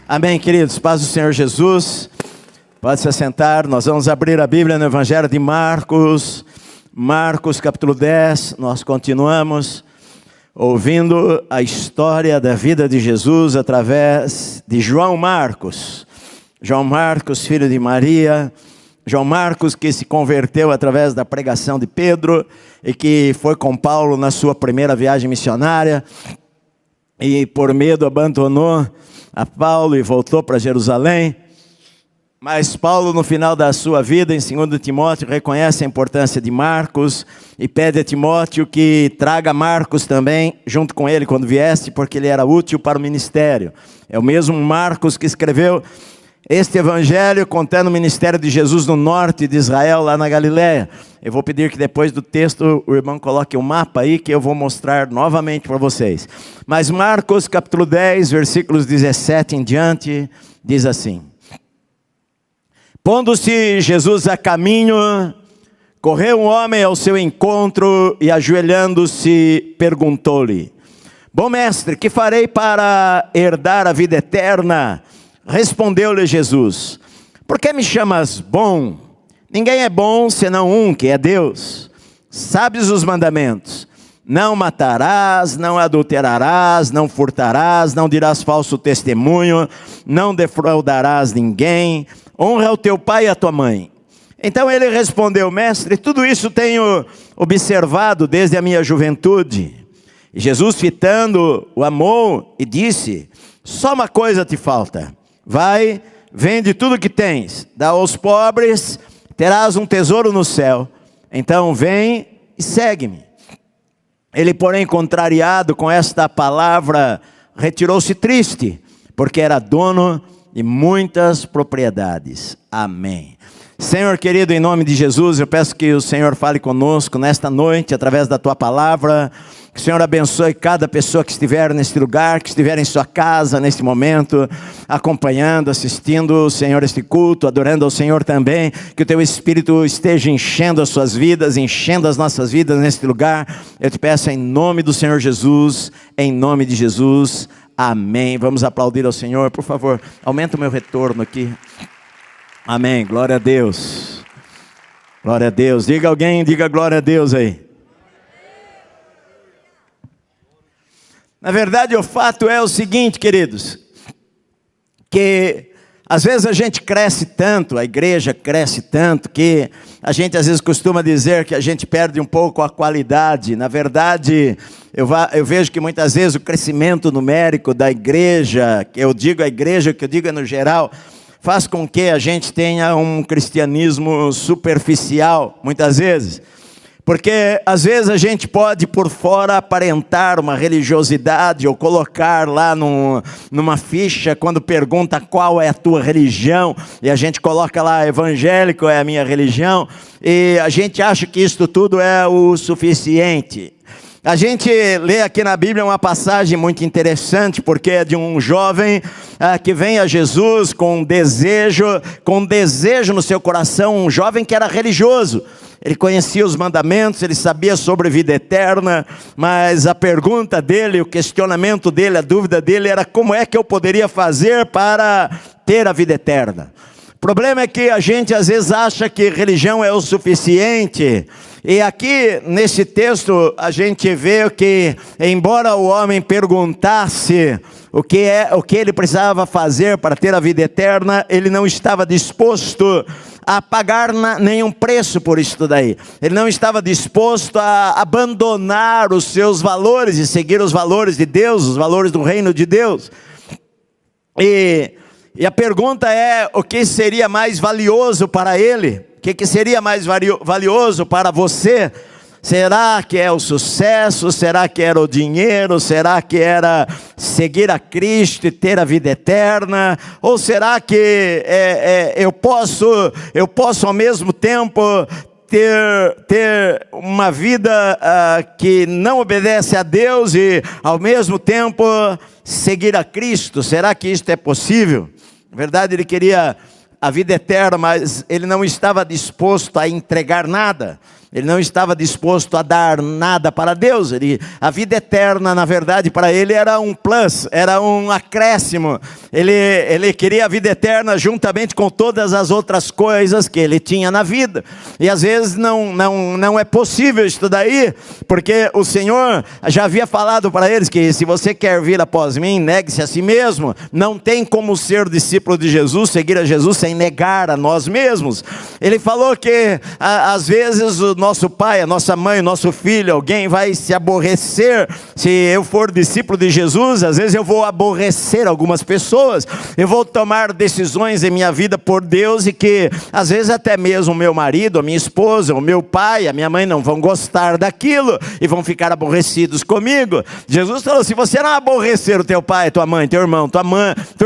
Amém, queridos. Paz do Senhor Jesus. Pode se assentar. Nós vamos abrir a Bíblia no Evangelho de Marcos. Marcos, capítulo 10. Nós continuamos ouvindo a história da vida de Jesus através de João Marcos. João Marcos, filho de Maria. João Marcos, que se converteu através da pregação de Pedro e que foi com Paulo na sua primeira viagem missionária e por medo abandonou a Paulo e voltou para Jerusalém. Mas Paulo, no final da sua vida, em 2 Timóteo, reconhece a importância de Marcos e pede a Timóteo que traga Marcos também junto com ele quando viesse, porque ele era útil para o ministério. É o mesmo Marcos que escreveu este evangelho contando o ministério de Jesus no norte de Israel, lá na Galileia. Eu vou pedir que depois do texto o irmão coloque um mapa aí que eu vou mostrar novamente para vocês. Mas Marcos capítulo 10, versículos 17 em diante, diz assim: Pondo-se Jesus a caminho, correu um homem ao seu encontro e ajoelhando-se perguntou-lhe: Bom mestre, que farei para herdar a vida eterna? Respondeu-lhe Jesus: Por que me chamas bom? Ninguém é bom senão um, que é Deus. Sabes os mandamentos: não matarás, não adulterarás, não furtarás, não dirás falso testemunho, não defraudarás ninguém, honra o teu pai e a tua mãe. Então ele respondeu: Mestre, tudo isso tenho observado desde a minha juventude. E Jesus, fitando, o amou e disse: Só uma coisa te falta. Vai, vende tudo que tens, dá aos pobres, terás um tesouro no céu. Então vem e segue-me. Ele, porém, contrariado com esta palavra, retirou-se triste, porque era dono de muitas propriedades. Amém. Senhor querido, em nome de Jesus, eu peço que o Senhor fale conosco nesta noite, através da Tua palavra. Que o Senhor abençoe cada pessoa que estiver neste lugar, que estiver em sua casa neste momento, acompanhando, assistindo, Senhor, este culto, adorando ao Senhor também. Que o Teu Espírito esteja enchendo as suas vidas, enchendo as nossas vidas neste lugar. Eu te peço em nome do Senhor Jesus, em nome de Jesus. Amém. Vamos aplaudir ao Senhor, por favor. Aumenta o meu retorno aqui. Amém. Glória a Deus. Glória a Deus. Diga alguém, diga glória a Deus aí. Na verdade, o fato é o seguinte, queridos, que às vezes a gente cresce tanto, a igreja cresce tanto, que a gente às vezes costuma dizer que a gente perde um pouco a qualidade. Na verdade, eu vejo que muitas vezes o crescimento numérico da igreja, que eu digo a igreja, que eu digo no geral, faz com que a gente tenha um cristianismo superficial, muitas vezes. Porque às vezes a gente pode por fora aparentar uma religiosidade ou colocar lá numa ficha quando pergunta qual é a tua religião, e a gente coloca lá evangélico é a minha religião, e a gente acha que isto tudo é o suficiente. A gente lê aqui na Bíblia uma passagem muito interessante, porque é de um jovem que vem a Jesus com desejo no seu coração, um jovem que era religioso. Ele conhecia os mandamentos, ele sabia sobre a vida eterna, mas a pergunta dele, o questionamento dele, a dúvida dele era: como é que eu poderia fazer para ter a vida eterna? O problema é que a gente às vezes acha que religião é o suficiente. E aqui nesse texto a gente vê que, embora o homem perguntasse o que ele precisava fazer para ter a vida eterna, ele não estava disposto a pagar nenhum preço por isso daí. Ele não estava disposto a abandonar os seus valores e seguir os valores de Deus, os valores do reino de Deus. E a pergunta é: o que seria mais valioso para ele? O que seria mais valioso para você? Será que é o sucesso? Será que era o dinheiro? Será que era seguir a Cristo e ter a vida eterna? Ou será que eu posso ao mesmo tempo ter uma vida que não obedece a Deus e ao mesmo tempo seguir a Cristo? Será que isto é possível? Na verdade, ele queria a vida eterna, mas ele não estava disposto a entregar nada. Ele não estava disposto a dar nada para Deus. A vida eterna, na verdade, para ele era um plus, era um acréscimo. Ele queria a vida eterna juntamente com todas as outras coisas que ele tinha na vida. E às vezes não é possível isso daí, porque o Senhor já havia falado para eles que se você quer vir após mim, negue-se a si mesmo. Não tem como ser discípulo de Jesus, seguir a Jesus sem negar a nós mesmos. Ele falou que às vezes o nosso pai, a nossa mãe, o nosso filho, alguém vai se aborrecer. Se eu for discípulo de Jesus, às vezes eu vou aborrecer algumas pessoas. Eu vou tomar decisões em minha vida por Deus e que às vezes até mesmo o meu marido, a minha esposa, o meu pai, a minha mãe não vão gostar daquilo e vão ficar aborrecidos comigo. Jesus falou: se você não aborrecer o teu pai, tua mãe, teu irmão, tua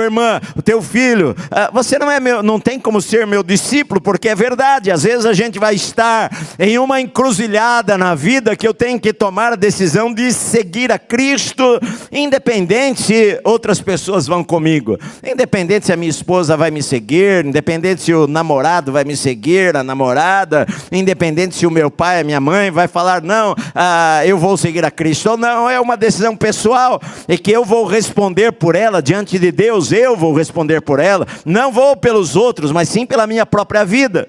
irmã, o teu filho, você não tem como ser meu discípulo, porque é verdade. Às vezes a gente vai estar em uma encruzilhada na vida que eu tenho que tomar a decisão de seguir a Cristo, independente se outras pessoas vão comigo, independente se a minha esposa vai me seguir, independente se o namorado vai me seguir, a namorada, independente se o meu pai, a minha mãe vai falar não, eu vou seguir a Cristo ou não. É uma decisão pessoal e que eu vou responder por ela diante de Deus. Eu vou responder por ela, não vou pelos outros, mas sim pela minha própria vida.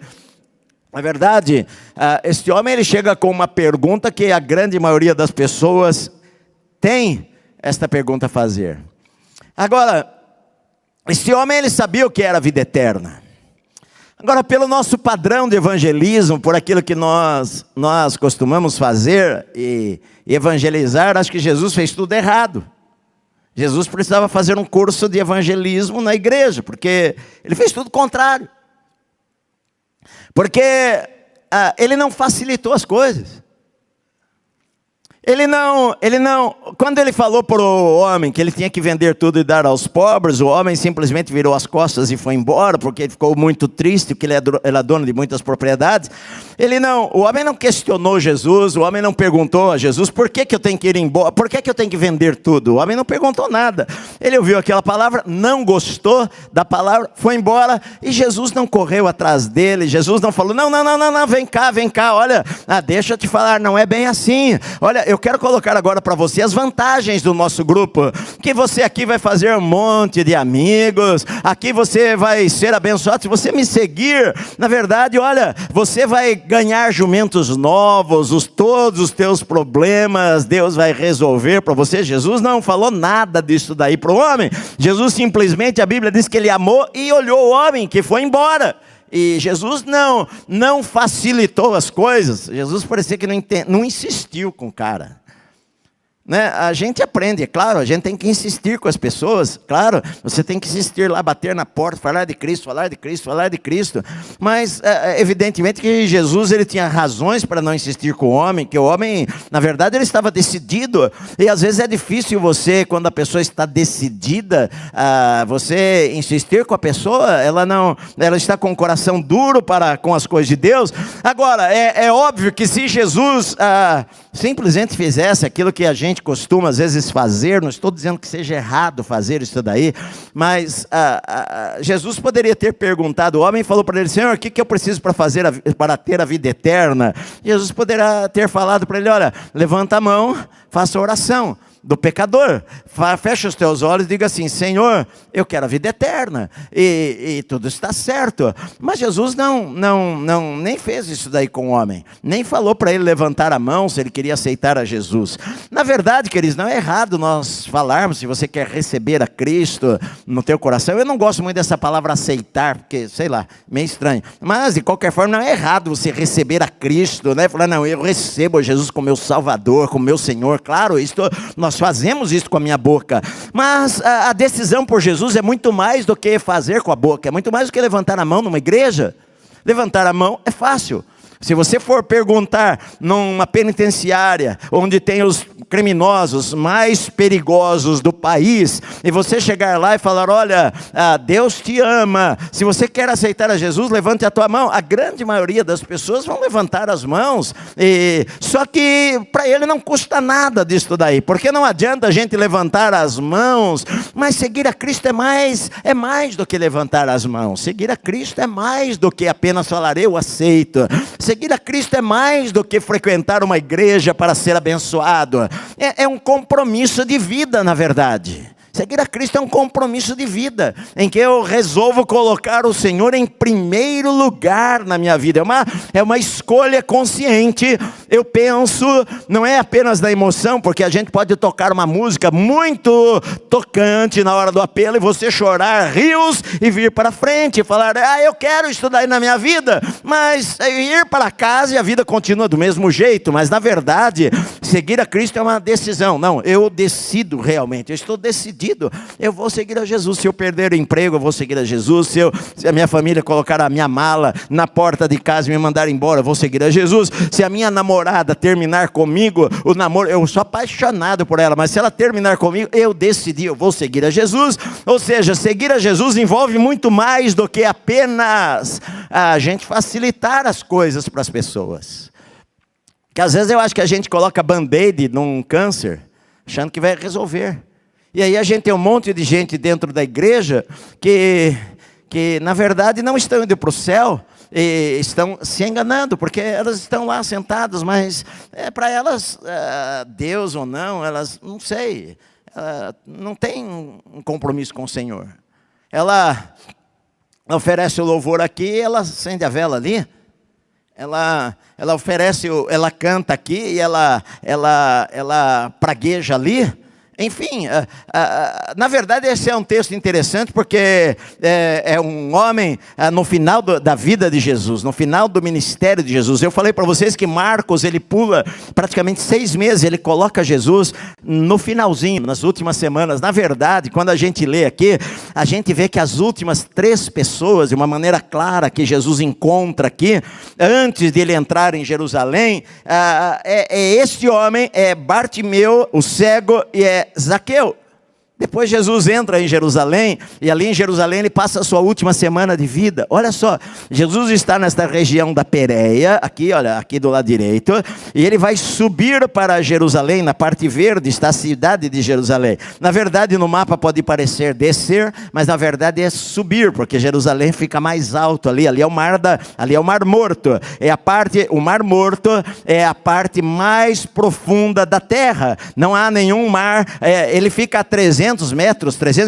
Na verdade, este homem ele chega com uma pergunta que a grande maioria das pessoas tem esta pergunta a fazer. Agora, este homem ele sabia o que era a vida eterna. Agora, pelo nosso padrão de evangelismo, por aquilo que nós costumamos fazer e evangelizar, acho que Jesus fez tudo errado. Jesus precisava fazer um curso de evangelismo na igreja, porque ele fez tudo contrário. Porque ele não facilitou as coisas. Quando ele falou para o homem que ele tinha que vender tudo e dar aos pobres, o homem simplesmente virou as costas e foi embora, porque ele ficou muito triste, porque ele era dono de muitas propriedades. O homem não questionou Jesus, o homem não perguntou a Jesus, por que eu tenho que ir embora, por que eu tenho que vender tudo? O homem não perguntou nada. Ele ouviu aquela palavra, não gostou da palavra, foi embora, e Jesus não correu atrás dele. Jesus não falou, não, vem cá, olha, deixa eu te falar, não é bem assim. Olha, eu quero colocar agora para você as vantagens do nosso grupo, que você aqui vai fazer um monte de amigos, aqui você vai ser abençoado, se você me seguir, na verdade, olha, você vai ganhar jumentos novos, todos os teus problemas, Deus vai resolver para você. Jesus não falou nada disso daí para o homem. Jesus simplesmente, a Bíblia diz que ele amou e olhou o homem que foi embora. E Jesus não facilitou as coisas. Jesus parecia que não insistiu com o cara. Né? A gente aprende, é claro, a gente tem que insistir com as pessoas, claro, você tem que insistir lá, bater na porta, falar de Cristo, mas evidentemente que Jesus ele tinha razões para não insistir com o homem, que o homem, na verdade, ele estava decidido, e às vezes é difícil você, quando a pessoa está decidida, você insistir com a pessoa, ela está com o coração duro com as coisas de Deus. Agora, é óbvio que se Jesus simplesmente fizesse aquilo que a gente costuma às vezes fazer, não estou dizendo que seja errado fazer isso daí, mas Jesus poderia ter perguntado, o homem falou para ele, Senhor, o que eu preciso para fazer, para ter a vida eterna? Jesus poderia ter falado para ele, olha, levanta a mão, faça a oração do pecador, fecha os teus olhos e diga assim, Senhor, eu quero a vida eterna, e tudo está certo. Mas Jesus nem fez isso daí com o homem, nem falou para ele levantar a mão se ele queria aceitar a Jesus. Na verdade, queridos, não é errado nós falarmos, se você quer receber a Cristo no teu coração. Eu não gosto muito dessa palavra aceitar, porque, sei lá, meio estranho, mas de qualquer forma não é errado você receber a Cristo, né? Falar, não, eu recebo Jesus como meu Salvador, como meu Senhor. Claro, nós fazemos isso com a minha boca, mas a decisão por Jesus é muito mais do que fazer com a boca, é muito mais do que levantar a mão numa igreja. Levantar a mão é fácil. Se você for perguntar numa penitenciária, onde tem os criminosos mais perigosos do país, e você chegar lá e falar, olha, Deus te ama, se você quer aceitar a Jesus, levante a tua mão. A grande maioria das pessoas vão levantar as mãos, só que para ele não custa nada disso daí, porque não adianta a gente levantar as mãos, mas seguir a Cristo é mais do que levantar as mãos. Seguir a Cristo é mais do que apenas falar, eu aceito. Seguir a Cristo é mais do que frequentar uma igreja para ser abençoado. É um compromisso de vida, na verdade. Seguir a Cristo é um compromisso de vida, em que eu resolvo colocar o Senhor em primeiro lugar na minha vida. É uma escolha consciente. Eu penso, não é apenas da emoção, porque a gente pode tocar uma música muito tocante na hora do apelo e você chorar rios e vir para frente e falar, eu quero estudar na minha vida, mas ir para casa e a vida continua do mesmo jeito. Mas na verdade, seguir a Cristo é uma decisão. Não, eu decido realmente, eu estou decidido. Eu vou seguir a Jesus. Se eu perder o emprego, eu vou seguir a Jesus. Se a minha família colocar a minha mala na porta de casa e me mandar embora, eu vou seguir a Jesus. Se a minha namorada terminar comigo o namoro, eu sou apaixonado por ela, mas se ela terminar comigo, eu decidi, eu vou seguir a Jesus. Ou seja, seguir a Jesus envolve muito mais do que apenas a gente facilitar as coisas para as pessoas. Porque às vezes eu acho que a gente coloca band-aid num câncer, achando que vai resolver. E aí a gente tem um monte de gente dentro da igreja que na verdade não estão indo para o céu, e estão se enganando, porque elas estão lá sentadas, mas para elas, Deus ou não, elas, não sei, não tem um compromisso com o Senhor. Ela oferece o louvor aqui, ela acende a vela ali, ela oferece, ela canta aqui, e ela pragueja ali. Enfim, na verdade esse é um texto interessante porque é um homem no final da vida de Jesus, no final do ministério de Jesus. Eu falei para vocês que Marcos, ele pula praticamente 6 meses, ele coloca Jesus no finalzinho, nas últimas semanas. Na verdade, quando a gente lê aqui, a gente vê que as últimas 3 pessoas, de uma maneira clara, que Jesus encontra aqui, antes de ele entrar em Jerusalém, este homem, Bartimeu, o cego, e Zaqueu. Depois Jesus entra em Jerusalém, e ali em Jerusalém ele passa a sua última semana de vida. Olha só, Jesus está nesta região da Pérea, aqui, olha, aqui do lado direito, e ele vai subir para Jerusalém. Na parte verde está a cidade de Jerusalém. Na verdade no mapa pode parecer descer, mas na verdade é subir, porque Jerusalém fica mais alto ali é o mar Morto. O Mar Morto é a parte mais profunda da terra. Não há nenhum mar, ele fica a 300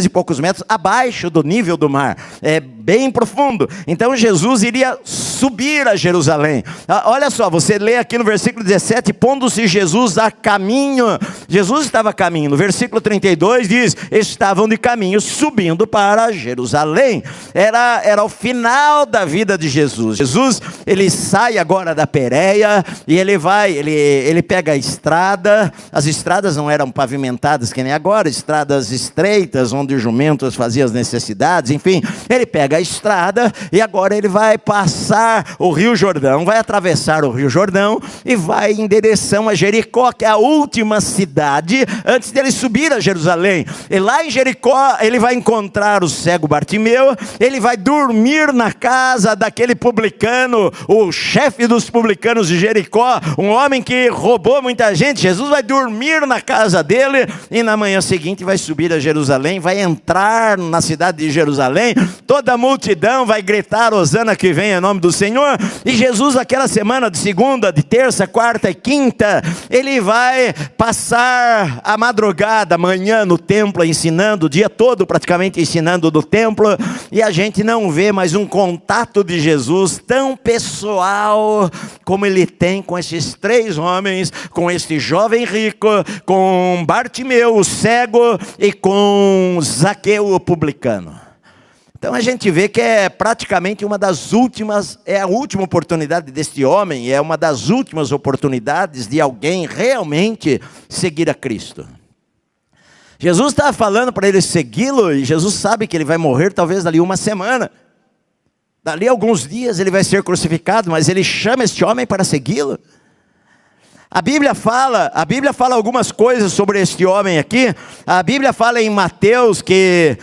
e poucos metros abaixo do nível do mar, é bem profundo. Então Jesus iria subir a Jerusalém. Olha só, você lê aqui no versículo 17, pondo-se Jesus a caminho. Jesus estava a caminho. No versículo 32 diz, estavam de caminho subindo para Jerusalém. Era o final da vida de Jesus. Jesus, ele sai agora da Pérea e ele pega a estrada. As estradas não eram pavimentadas que nem agora, estradas estreitas, onde os jumentos faziam as necessidades, enfim, ele pega a estrada e agora ele vai passar o Rio Jordão, vai atravessar o Rio Jordão e vai em direção a Jericó, que é a última cidade antes dele subir a Jerusalém. E lá em Jericó ele vai encontrar o cego Bartimeu, ele vai dormir na casa daquele publicano, o chefe dos publicanos de Jericó, um homem que roubou muita gente. Jesus vai dormir na casa dele e na manhã seguinte vai subir a Jerusalém, vai entrar na cidade de Jerusalém, toda a multidão vai gritar, hosana que vem em nome do Senhor, e Jesus aquela semana de segunda, de terça, quarta e quinta, ele vai passar a madrugada, manhã no templo ensinando, o dia todo praticamente ensinando do templo, e a gente não vê mais um contato de Jesus tão pessoal como ele tem com esses 3 homens, com este jovem rico, com Bartimeu, o cego, e com Zaqueu, o publicano. Então a gente vê que é praticamente uma das últimas, é a última oportunidade deste homem, é uma das últimas oportunidades de alguém realmente seguir a Cristo. Jesus estava falando para ele segui-lo, e Jesus sabe que ele vai morrer talvez dali uma semana. Dali a alguns dias ele vai ser crucificado, mas ele chama este homem para segui-lo. A Bíblia fala algumas coisas sobre este homem aqui. A Bíblia fala em Mateus que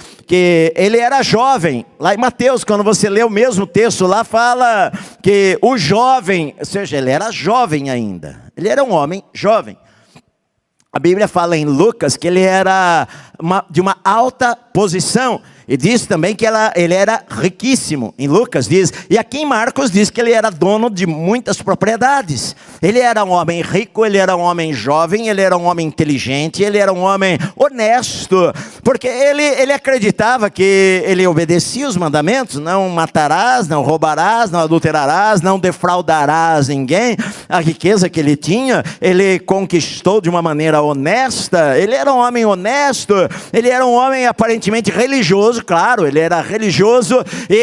ele era jovem. Lá em Mateus, quando você lê o mesmo texto, lá fala que o jovem, ou seja, ele era jovem ainda. Ele era um homem jovem. A Bíblia fala em Lucas que ele era de uma alta posição. E diz também que ele era riquíssimo. Em Lucas diz, e aqui em Marcos diz que ele era dono de muitas propriedades. Ele era um homem rico, ele era um homem jovem, ele era um homem inteligente, ele era um homem honesto. Porque ele acreditava que ele obedecia os mandamentos, não matarás, não roubarás, não adulterarás, não defraudarás ninguém. A riqueza que ele tinha, ele conquistou de uma maneira honesta. Ele era um homem honesto, ele era um homem aparentemente religioso, claro, ele era religioso, e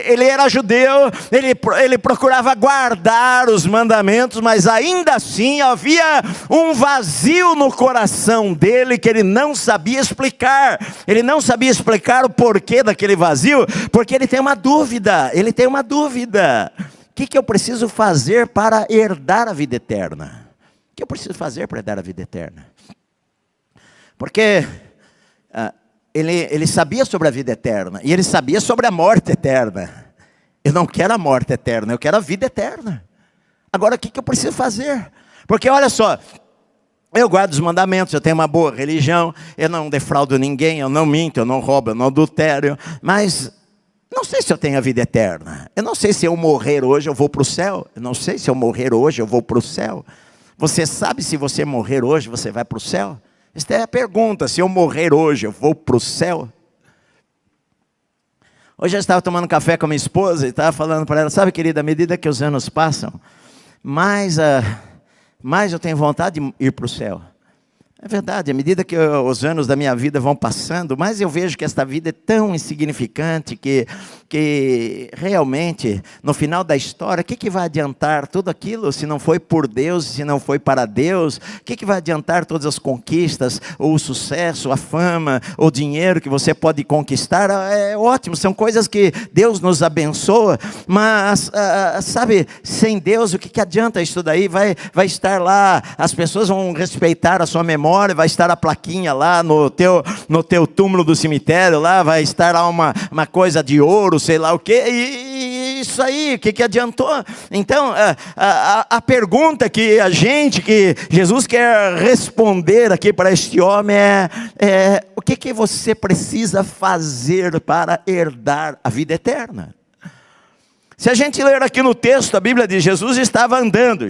ele era judeu, ele procurava guardar os mandamentos, mas ainda assim havia um vazio no coração dele que ele não sabia explicar. Ele não sabia explicar o porquê daquele vazio, porque ele tem uma dúvida, o que eu preciso fazer para herdar a vida eterna? O que eu preciso fazer para herdar a vida eterna? Porque ele sabia sobre a vida eterna, e ele sabia sobre a morte eterna. Eu não quero a morte eterna, eu quero a vida eterna. Agora o que eu preciso fazer? Porque olha só, eu guardo os mandamentos, eu tenho uma boa religião, eu não defraudo ninguém, eu não minto, eu não roubo, eu não adultério, mas não sei se eu tenho a vida eterna. Eu não sei se eu morrer hoje eu vou para o céu. Eu não sei se eu morrer hoje eu vou para o céu. Você sabe se você morrer hoje você vai para o céu? Esta é a pergunta, se eu morrer hoje eu vou para o céu? Hoje eu estava tomando café com a minha esposa e estava falando para ela, sabe querida, à medida que os anos passam, mais eu tenho vontade de ir para o céu. É verdade, à medida que os anos da minha vida vão passando, mais eu vejo que esta vida é tão insignificante que realmente, no final da história, o que vai adiantar tudo aquilo se não foi por Deus, se não foi para Deus? O que vai adiantar todas as conquistas, ou o sucesso, a fama, o dinheiro que você pode conquistar? É ótimo, são coisas que Deus nos abençoa, mas, sabe, sem Deus, o que adianta isso daí? Vai estar lá, as pessoas vão respeitar a sua memória, vai estar a plaquinha lá no teu túmulo do cemitério, lá vai estar lá uma coisa de ouro, sei lá o que, e isso aí, o que adiantou? Então, a pergunta que Jesus quer responder aqui para este homem é o que você precisa fazer para herdar a vida eterna? Se a gente ler aqui no texto, a Bíblia diz, Jesus estava andando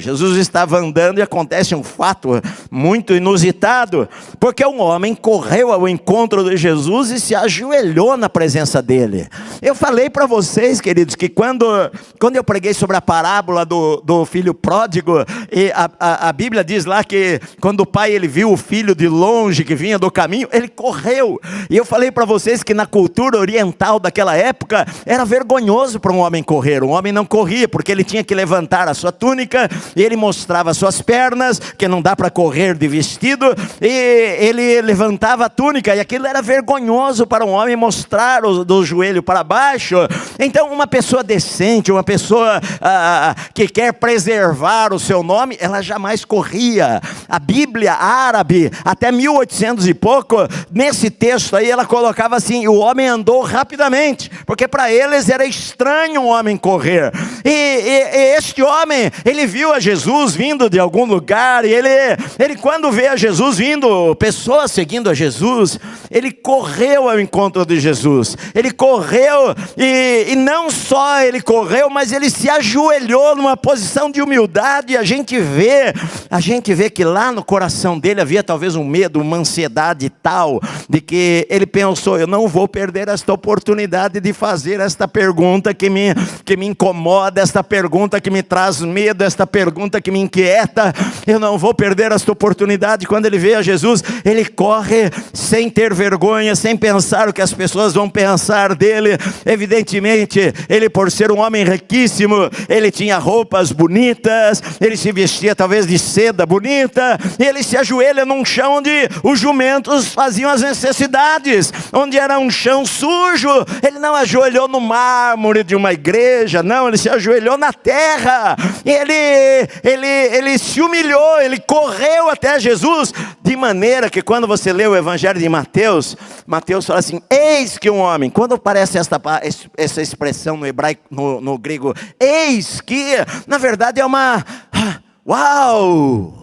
e acontece um fato muito inusitado, porque um homem correu ao encontro de Jesus e se ajoelhou na presença dele. Eu falei para vocês, queridos, que quando eu preguei sobre a parábola do filho pródigo, e a Bíblia diz lá que quando o pai ele viu o filho de longe que vinha do caminho, ele correu. E eu falei para vocês que na cultura oriental daquela época, era vergonhoso para um homem correr. Um homem não corria, porque ele tinha que levantar a sua túnica, e ele mostrava suas pernas, que não dá para correr de vestido, e ele levantava a túnica, e aquilo era vergonhoso para um homem mostrar do joelho para baixo. Então uma pessoa decente, uma pessoa que quer preservar o seu nome, ela jamais corria. A Bíblia árabe, até 1800 e pouco, nesse texto aí, ela colocava assim, o homem andou rapidamente, porque para eles era estranho um homem correr. E este homem, ele viu a Jesus vindo de algum lugar, e ele quando vê a Jesus vindo, pessoas seguindo a Jesus, ele correu ao encontro de Jesus. Ele correu, e não só ele correu, mas ele se ajoelhou numa posição de humildade. A gente vê que lá no coração dele havia talvez um medo, uma ansiedade tal, de que ele pensou, eu não vou perder esta oportunidade de fazer esta pergunta que me incomoda, esta pergunta que me traz medo, esta pergunta que me inquieta, eu não vou perder esta oportunidade. Quando ele vê a Jesus, ele corre sem ter vergonha, sem pensar o que as pessoas vão pensar dele. Evidentemente, ele, por ser um homem riquíssimo, ele tinha roupas bonitas, ele se vestia talvez de seda bonita, e ele se ajoelha num chão onde os jumentos faziam as necessidades, onde era um chão sujo. Ele não ajoelhou no mármore de uma igreja, não, ele se ajoelhou na terra, e ele se humilhou, ele correu até Jesus, de maneira que quando você lê o Evangelho de Mateus fala assim, eis que um homem, quando aparece essa expressão no hebraico, no grego, eis que, na verdade é uma, uau,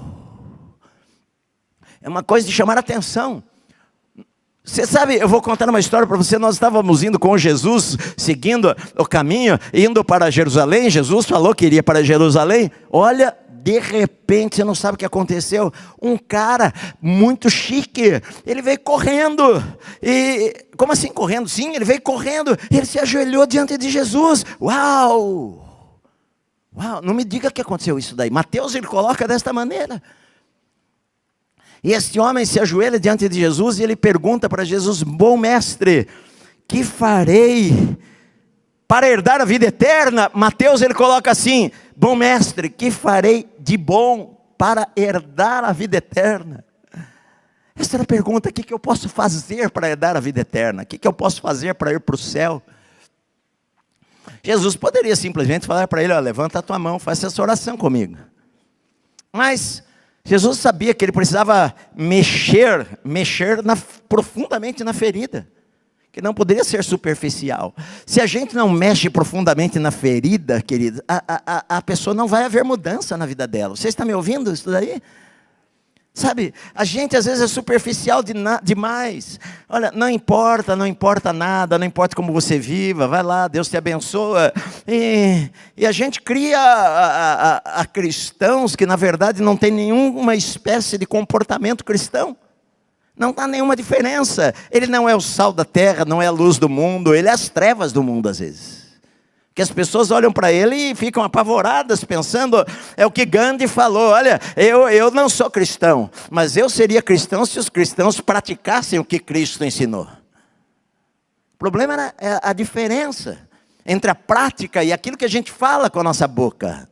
é uma coisa de chamar a atenção. Você sabe, eu vou contar uma história para você. Nós estávamos indo com Jesus, seguindo o caminho, indo para Jerusalém. Jesus falou que iria para Jerusalém. Olha, de repente, você não sabe o que aconteceu. Um cara muito chique, ele veio correndo. E como assim correndo? Sim, ele veio correndo. Ele se ajoelhou diante de Jesus. Uau! Uau, não me diga que aconteceu isso daí. Mateus, ele coloca desta maneira. E este homem se ajoelha diante de Jesus e ele pergunta para Jesus: bom mestre, que farei para herdar a vida eterna? Mateus, ele coloca assim: bom mestre, que farei de bom para herdar a vida eterna? Essa era a pergunta: o que eu posso fazer para herdar a vida eterna? O que eu posso fazer para ir para o céu? Jesus poderia simplesmente falar para ele: ó, levanta a tua mão, faça essa oração comigo. Mas Jesus sabia que ele precisava mexer profundamente na ferida, que não poderia ser superficial. Se a gente não mexe profundamente na ferida, querido, a pessoa não vai haver mudança na vida dela. Você está me ouvindo isso daí? Sabe, a gente às vezes é superficial demais. Olha, não importa nada, não importa como você viva, vai lá, Deus te abençoa. E a gente cria a cristãos que na verdade não tem nenhuma espécie de comportamento cristão. Não há nenhuma diferença. Ele não é o sal da terra, não é a luz do mundo, ele é as trevas do mundo às vezes. Que as pessoas olham para ele e ficam apavoradas, pensando, é o que Gandhi falou: olha, eu não sou cristão, mas eu seria cristão se os cristãos praticassem o que Cristo ensinou. O problema é a diferença entre a prática e aquilo que a gente fala com a nossa boca.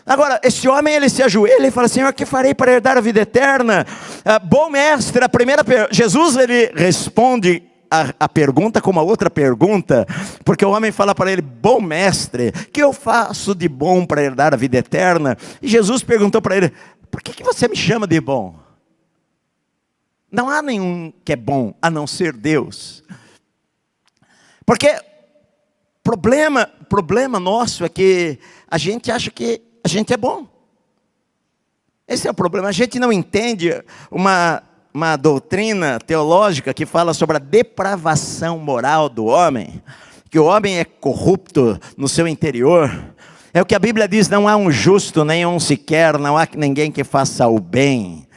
Agora, esse homem, ele se ajoelha e fala: Senhor, que farei para herdar a vida eterna? Bom mestre, Jesus, ele responde a pergunta com uma outra pergunta, porque o homem fala para ele: bom mestre, que eu faço de bom para herdar a vida eterna? E Jesus perguntou para ele: por que você me chama de bom? Não há nenhum que é bom a não ser Deus. Porque problema nosso é que a gente acha que a gente é bom. Esse é o problema. A gente não entende uma doutrina teológica que fala sobre a depravação moral do homem, que o homem é corrupto no seu interior. É o que a Bíblia diz: não há um justo, nenhum sequer, não há ninguém que faça o bem.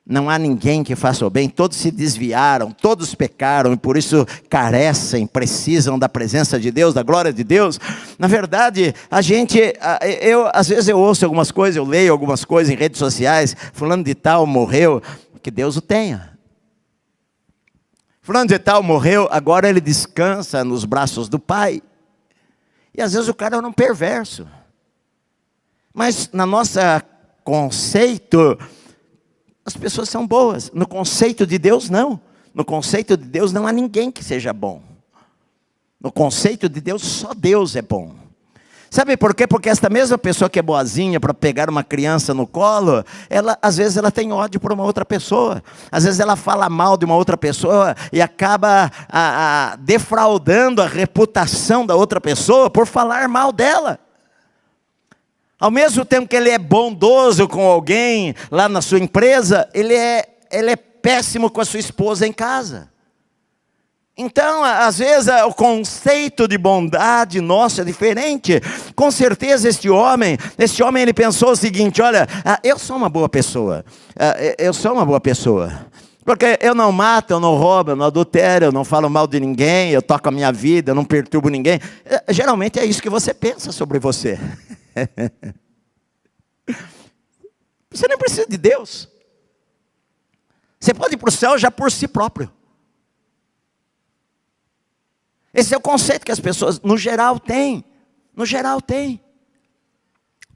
Não há ninguém que faça o bem, todos se desviaram, todos pecaram, e por isso carecem, precisam da presença de Deus, da glória de Deus. Na verdade, às vezes eu ouço algumas coisas, eu leio algumas coisas em redes sociais: fulano de tal morreu, que Deus o tenha. Fulano de tal morreu, agora ele descansa nos braços do Pai. E às vezes o cara é um perverso. Mas no nosso conceito, as pessoas são boas. No conceito de Deus, não. No conceito de Deus não há ninguém que seja bom. No conceito de Deus, só Deus é bom. Sabe por quê? Porque esta mesma pessoa que é boazinha para pegar uma criança no colo, às vezes ela tem ódio por uma outra pessoa. Às vezes ela fala mal de uma outra pessoa e acaba defraudando a reputação da outra pessoa por falar mal dela. Ao mesmo tempo que ele é bondoso com alguém lá na sua empresa, ele é péssimo com a sua esposa em casa. Então, às vezes, o conceito de bondade nosso é diferente. Com certeza, este homem, ele pensou o seguinte: olha, eu sou uma boa pessoa. Eu sou uma boa pessoa. Porque eu não mato, eu não roubo, eu não adultero, eu não falo mal de ninguém, eu toco a minha vida, eu não perturbo ninguém. Geralmente é isso que você pensa sobre você. Você nem precisa de Deus. Você pode ir para o céu já por si próprio. Esse é o conceito que as pessoas, no geral, têm. No geral, têm.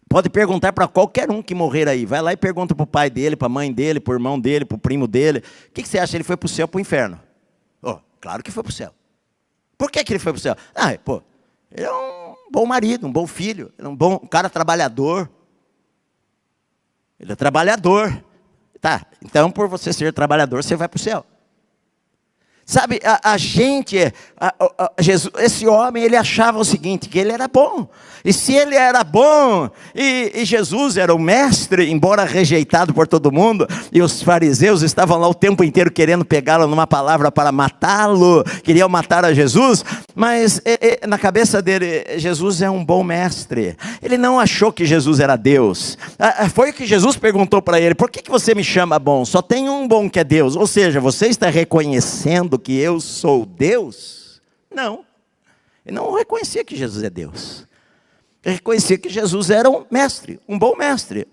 Pode perguntar para qualquer um que morrer aí. Vai lá e pergunta para o pai dele, para a mãe dele, para o irmão dele, para o primo dele. O que você acha? Ele foi para o céu ou para o inferno? Oh, claro que foi para o céu. Por que ele foi para o céu? Ele é um bom marido, um bom filho. Ele é um cara trabalhador. Ele é trabalhador. Tá, então por você ser trabalhador, você vai para o céu. Sabe, Jesus, esse homem, ele achava o seguinte, que ele era bom. E se ele era bom, e Jesus era o mestre, embora rejeitado por todo mundo, e os fariseus estavam lá o tempo inteiro querendo pegá-lo numa palavra para matá-lo, queriam matar a Jesus, mas na cabeça dele, Jesus é um bom mestre. Ele não achou que Jesus era Deus. Foi o que Jesus perguntou para ele: por que você me chama bom? Só tem um bom, que é Deus. Ou seja, você está reconhecendo que eu sou Deus? Não. Ele não reconhecia que Jesus é Deus. Ele reconhecia que Jesus era um mestre, um bom mestre,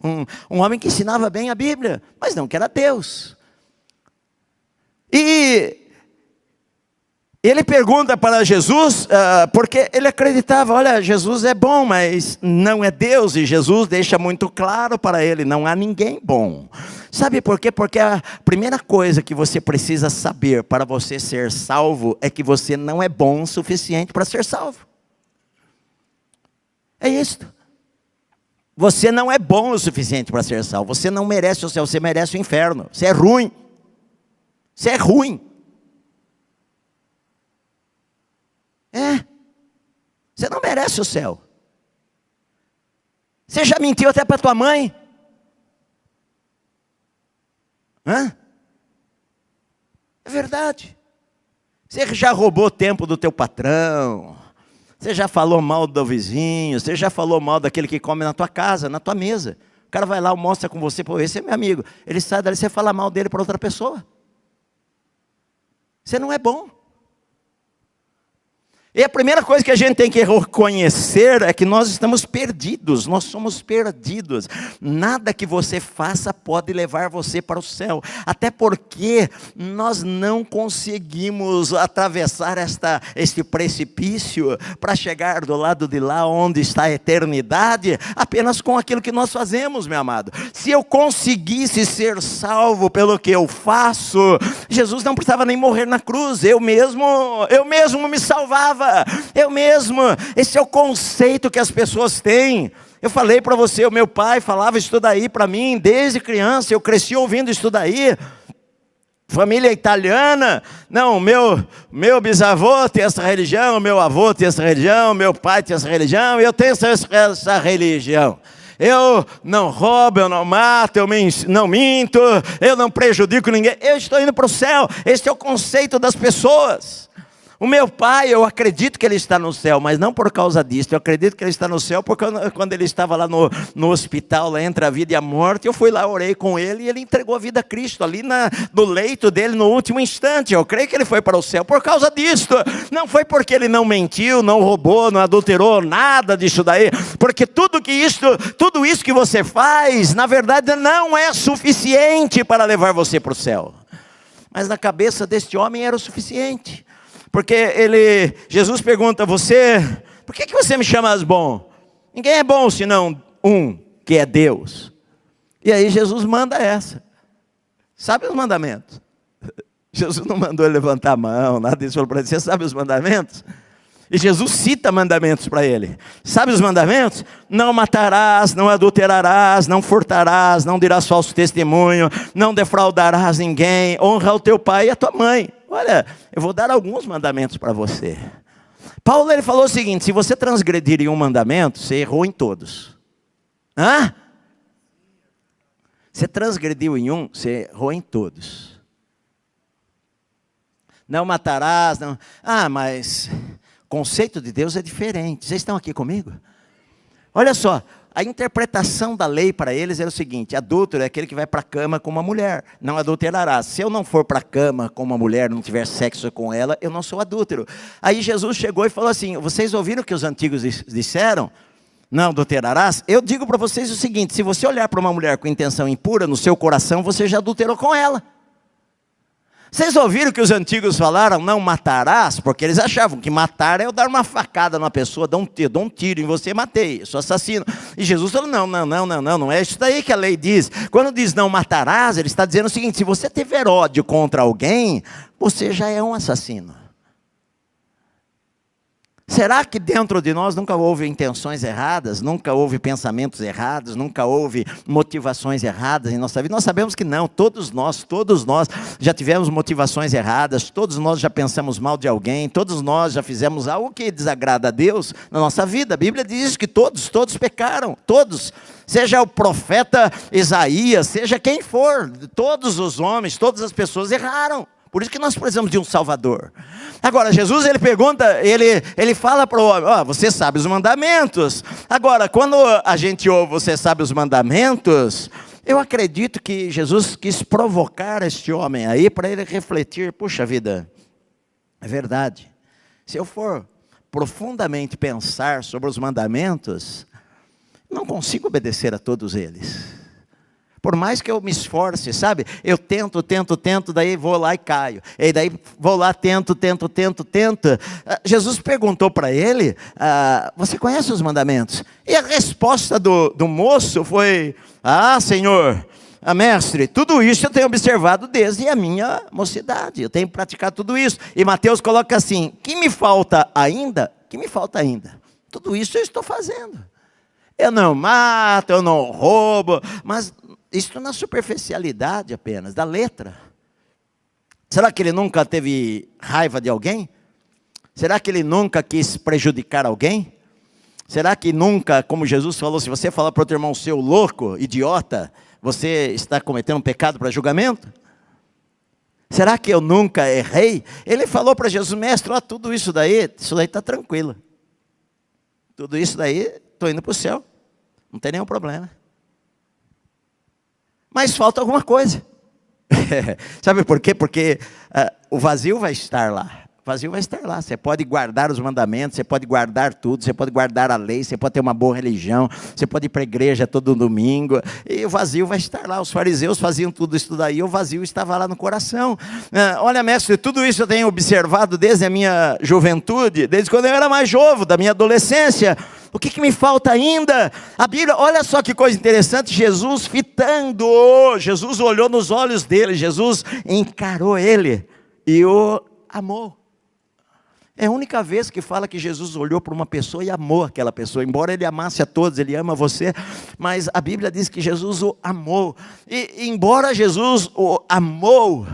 um homem que ensinava bem a Bíblia, mas não que era Deus. E ele pergunta para Jesus, porque ele acreditava, olha, Jesus é bom, mas não é Deus, e Jesus deixa muito claro para ele, não há ninguém bom. Sabe por quê? Porque a primeira coisa que você precisa saber para você ser salvo, é que você não é bom o suficiente para ser salvo. É isto. Você não é bom o suficiente para ser salvo, você não merece o céu, você merece o inferno, você é ruim. Você é ruim. Você não merece o céu. Você já mentiu até para tua mãe? É verdade. Você já roubou tempo do teu patrão. Você já falou mal do vizinho. Você já falou mal daquele que come na tua casa, na tua mesa. O cara vai lá, almoça com você, pô, esse é meu amigo. Ele sai dali, você fala mal dele para outra pessoa. Você não é bom. E a primeira coisa que a gente tem que reconhecer é que nós estamos perdidos, nós somos perdidos. Nada que você faça pode levar você para o céu, até porque nós não conseguimos atravessar este precipício para chegar do lado de lá onde está a eternidade, apenas com aquilo que nós fazemos, meu amado. Se eu conseguisse ser salvo pelo que eu faço, Jesus não precisava nem morrer na cruz, eu mesmo me salvava. Eu mesmo, esse é o conceito que as pessoas têm. Eu falei para você, o meu pai falava isso daí para mim, desde criança, eu cresci ouvindo isso daí. Família italiana, não, meu bisavô tem essa religião, meu avô tem essa religião, meu pai tem essa religião, eu tenho essa religião. Eu não roubo, eu não mato, eu não minto, eu não prejudico ninguém, eu estou indo para o céu. Esse é o conceito das pessoas. O meu pai, eu acredito que ele está no céu, mas não por causa disso. Eu acredito que ele está no céu porque quando ele estava lá no hospital, lá entre a vida e a morte, eu fui lá, orei com ele e ele entregou a vida a Cristo, ali no leito dele, no último instante. Eu creio que ele foi para o céu por causa disso. Não foi porque ele não mentiu, não roubou, não adulterou, nada disso daí. Porque tudo isso que você faz, na verdade, não é suficiente para levar você para o céu. Mas na cabeça deste homem era o suficiente. Porque Jesus pergunta a você, por que você me chamas bom? Ninguém é bom senão um, que é Deus. E aí Jesus manda essa. Sabe os mandamentos? Jesus não mandou ele levantar a mão, nada disso. Falou para ele, você sabe os mandamentos? E Jesus cita mandamentos para ele. Sabe os mandamentos? Não matarás, não adulterarás, não furtarás, não dirás falso testemunho, não defraudarás ninguém, honra o teu pai e a tua mãe. Olha, eu vou dar alguns mandamentos para você. Paulo ele falou o seguinte, se você transgredir em um mandamento, você errou em todos. Você transgrediu em um, você errou em todos. Não matarás, não. Mas o conceito de Deus é diferente. Vocês estão aqui comigo? Olha só, a interpretação da lei para eles era o seguinte, adúltero é aquele que vai para a cama com uma mulher, não adulterará. Se eu não for para a cama com uma mulher, não tiver sexo com ela, eu não sou adúltero. Aí Jesus chegou e falou assim, vocês ouviram o que os antigos disseram? Não adulterarás? Eu digo para vocês o seguinte, se você olhar para uma mulher com intenção impura no seu coração, você já adulterou com ela. Vocês ouviram que os antigos falaram, não matarás? Porque eles achavam que matar é eu dar uma facada numa pessoa, dar um tiro em você, matei, sou assassino. E Jesus falou, não é isso daí que a lei diz. Quando diz não matarás, ele está dizendo o seguinte, se você tiver ódio contra alguém, você já é um assassino. Será que dentro de nós nunca houve intenções erradas, nunca houve pensamentos errados, nunca houve motivações erradas em nossa vida? Nós sabemos que não, todos nós já tivemos motivações erradas, todos nós já pensamos mal de alguém, todos nós já fizemos algo que desagrada a Deus na nossa vida. A Bíblia diz que todos pecaram, todos. Seja o profeta Isaías, seja quem for, todos os homens, todas as pessoas erraram. Por isso que nós precisamos de um Salvador. Agora, Jesus, ele pergunta, ele fala para o homem, você sabe os mandamentos. Agora, quando a gente ouve, você sabe os mandamentos, eu acredito que Jesus quis provocar este homem aí, para ele refletir, puxa vida, é verdade. Se eu for profundamente pensar sobre os mandamentos, não consigo obedecer a todos eles. Por mais que eu me esforce, sabe? Eu tento, daí vou lá e caio. E daí vou lá, tento. Jesus perguntou para ele, você conhece os mandamentos? E a resposta do moço foi, Senhor, mestre, tudo isso eu tenho observado desde a minha mocidade. Eu tenho praticado tudo isso. E Mateus coloca assim, que me falta ainda? Que me falta ainda? Tudo isso eu estou fazendo. Eu não mato, eu não roubo, mas isso na superficialidade apenas, da letra. Será que ele nunca teve raiva de alguém? Será que ele nunca quis prejudicar alguém? Será que nunca, como Jesus falou, se você falar para o teu irmão, seu louco, idiota, você está cometendo um pecado para julgamento? Será que eu nunca errei? Ele falou para Jesus, mestre, tudo isso daí está tranquilo. Tudo isso daí, estou indo para o céu. Não tem nenhum problema. Mas falta alguma coisa. Sabe por quê? Porque o vazio vai estar lá. O vazio vai estar lá. Você pode guardar os mandamentos, você pode guardar tudo, você pode guardar a lei, você pode ter uma boa religião, você pode ir para a igreja todo domingo, e o vazio vai estar lá. Os fariseus faziam tudo isso daí, e o vazio estava lá no coração. Olha, mestre, tudo isso eu tenho observado desde a minha juventude, desde quando eu era mais jovem, da minha adolescência. O que me falta ainda? A Bíblia, olha só que coisa interessante, Jesus fitando, Jesus olhou nos olhos dele, Jesus encarou ele e o amou. É a única vez que fala que Jesus olhou para uma pessoa e amou aquela pessoa, embora ele amasse a todos, ele ama você, mas a Bíblia diz que Jesus o amou, e embora Jesus o amou,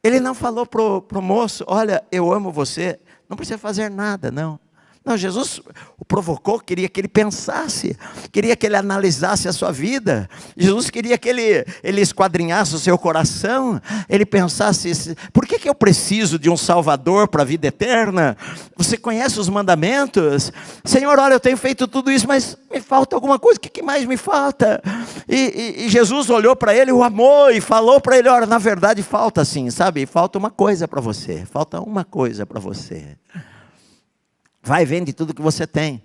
ele não falou para o moço, olha, eu amo você, não precisa fazer nada, não. Não, Jesus o provocou, queria que ele pensasse, queria que ele analisasse a sua vida. Jesus queria que ele esquadrinhasse o seu coração, ele pensasse, por que eu preciso de um Salvador para a vida eterna? Você conhece os mandamentos? Senhor, olha, eu tenho feito tudo isso, mas me falta alguma coisa, o que mais me falta? E Jesus olhou para ele, o amou e falou para ele, olha, na verdade falta assim, sabe? Falta uma coisa para você, falta uma coisa para você. Vai, vende tudo que você tem,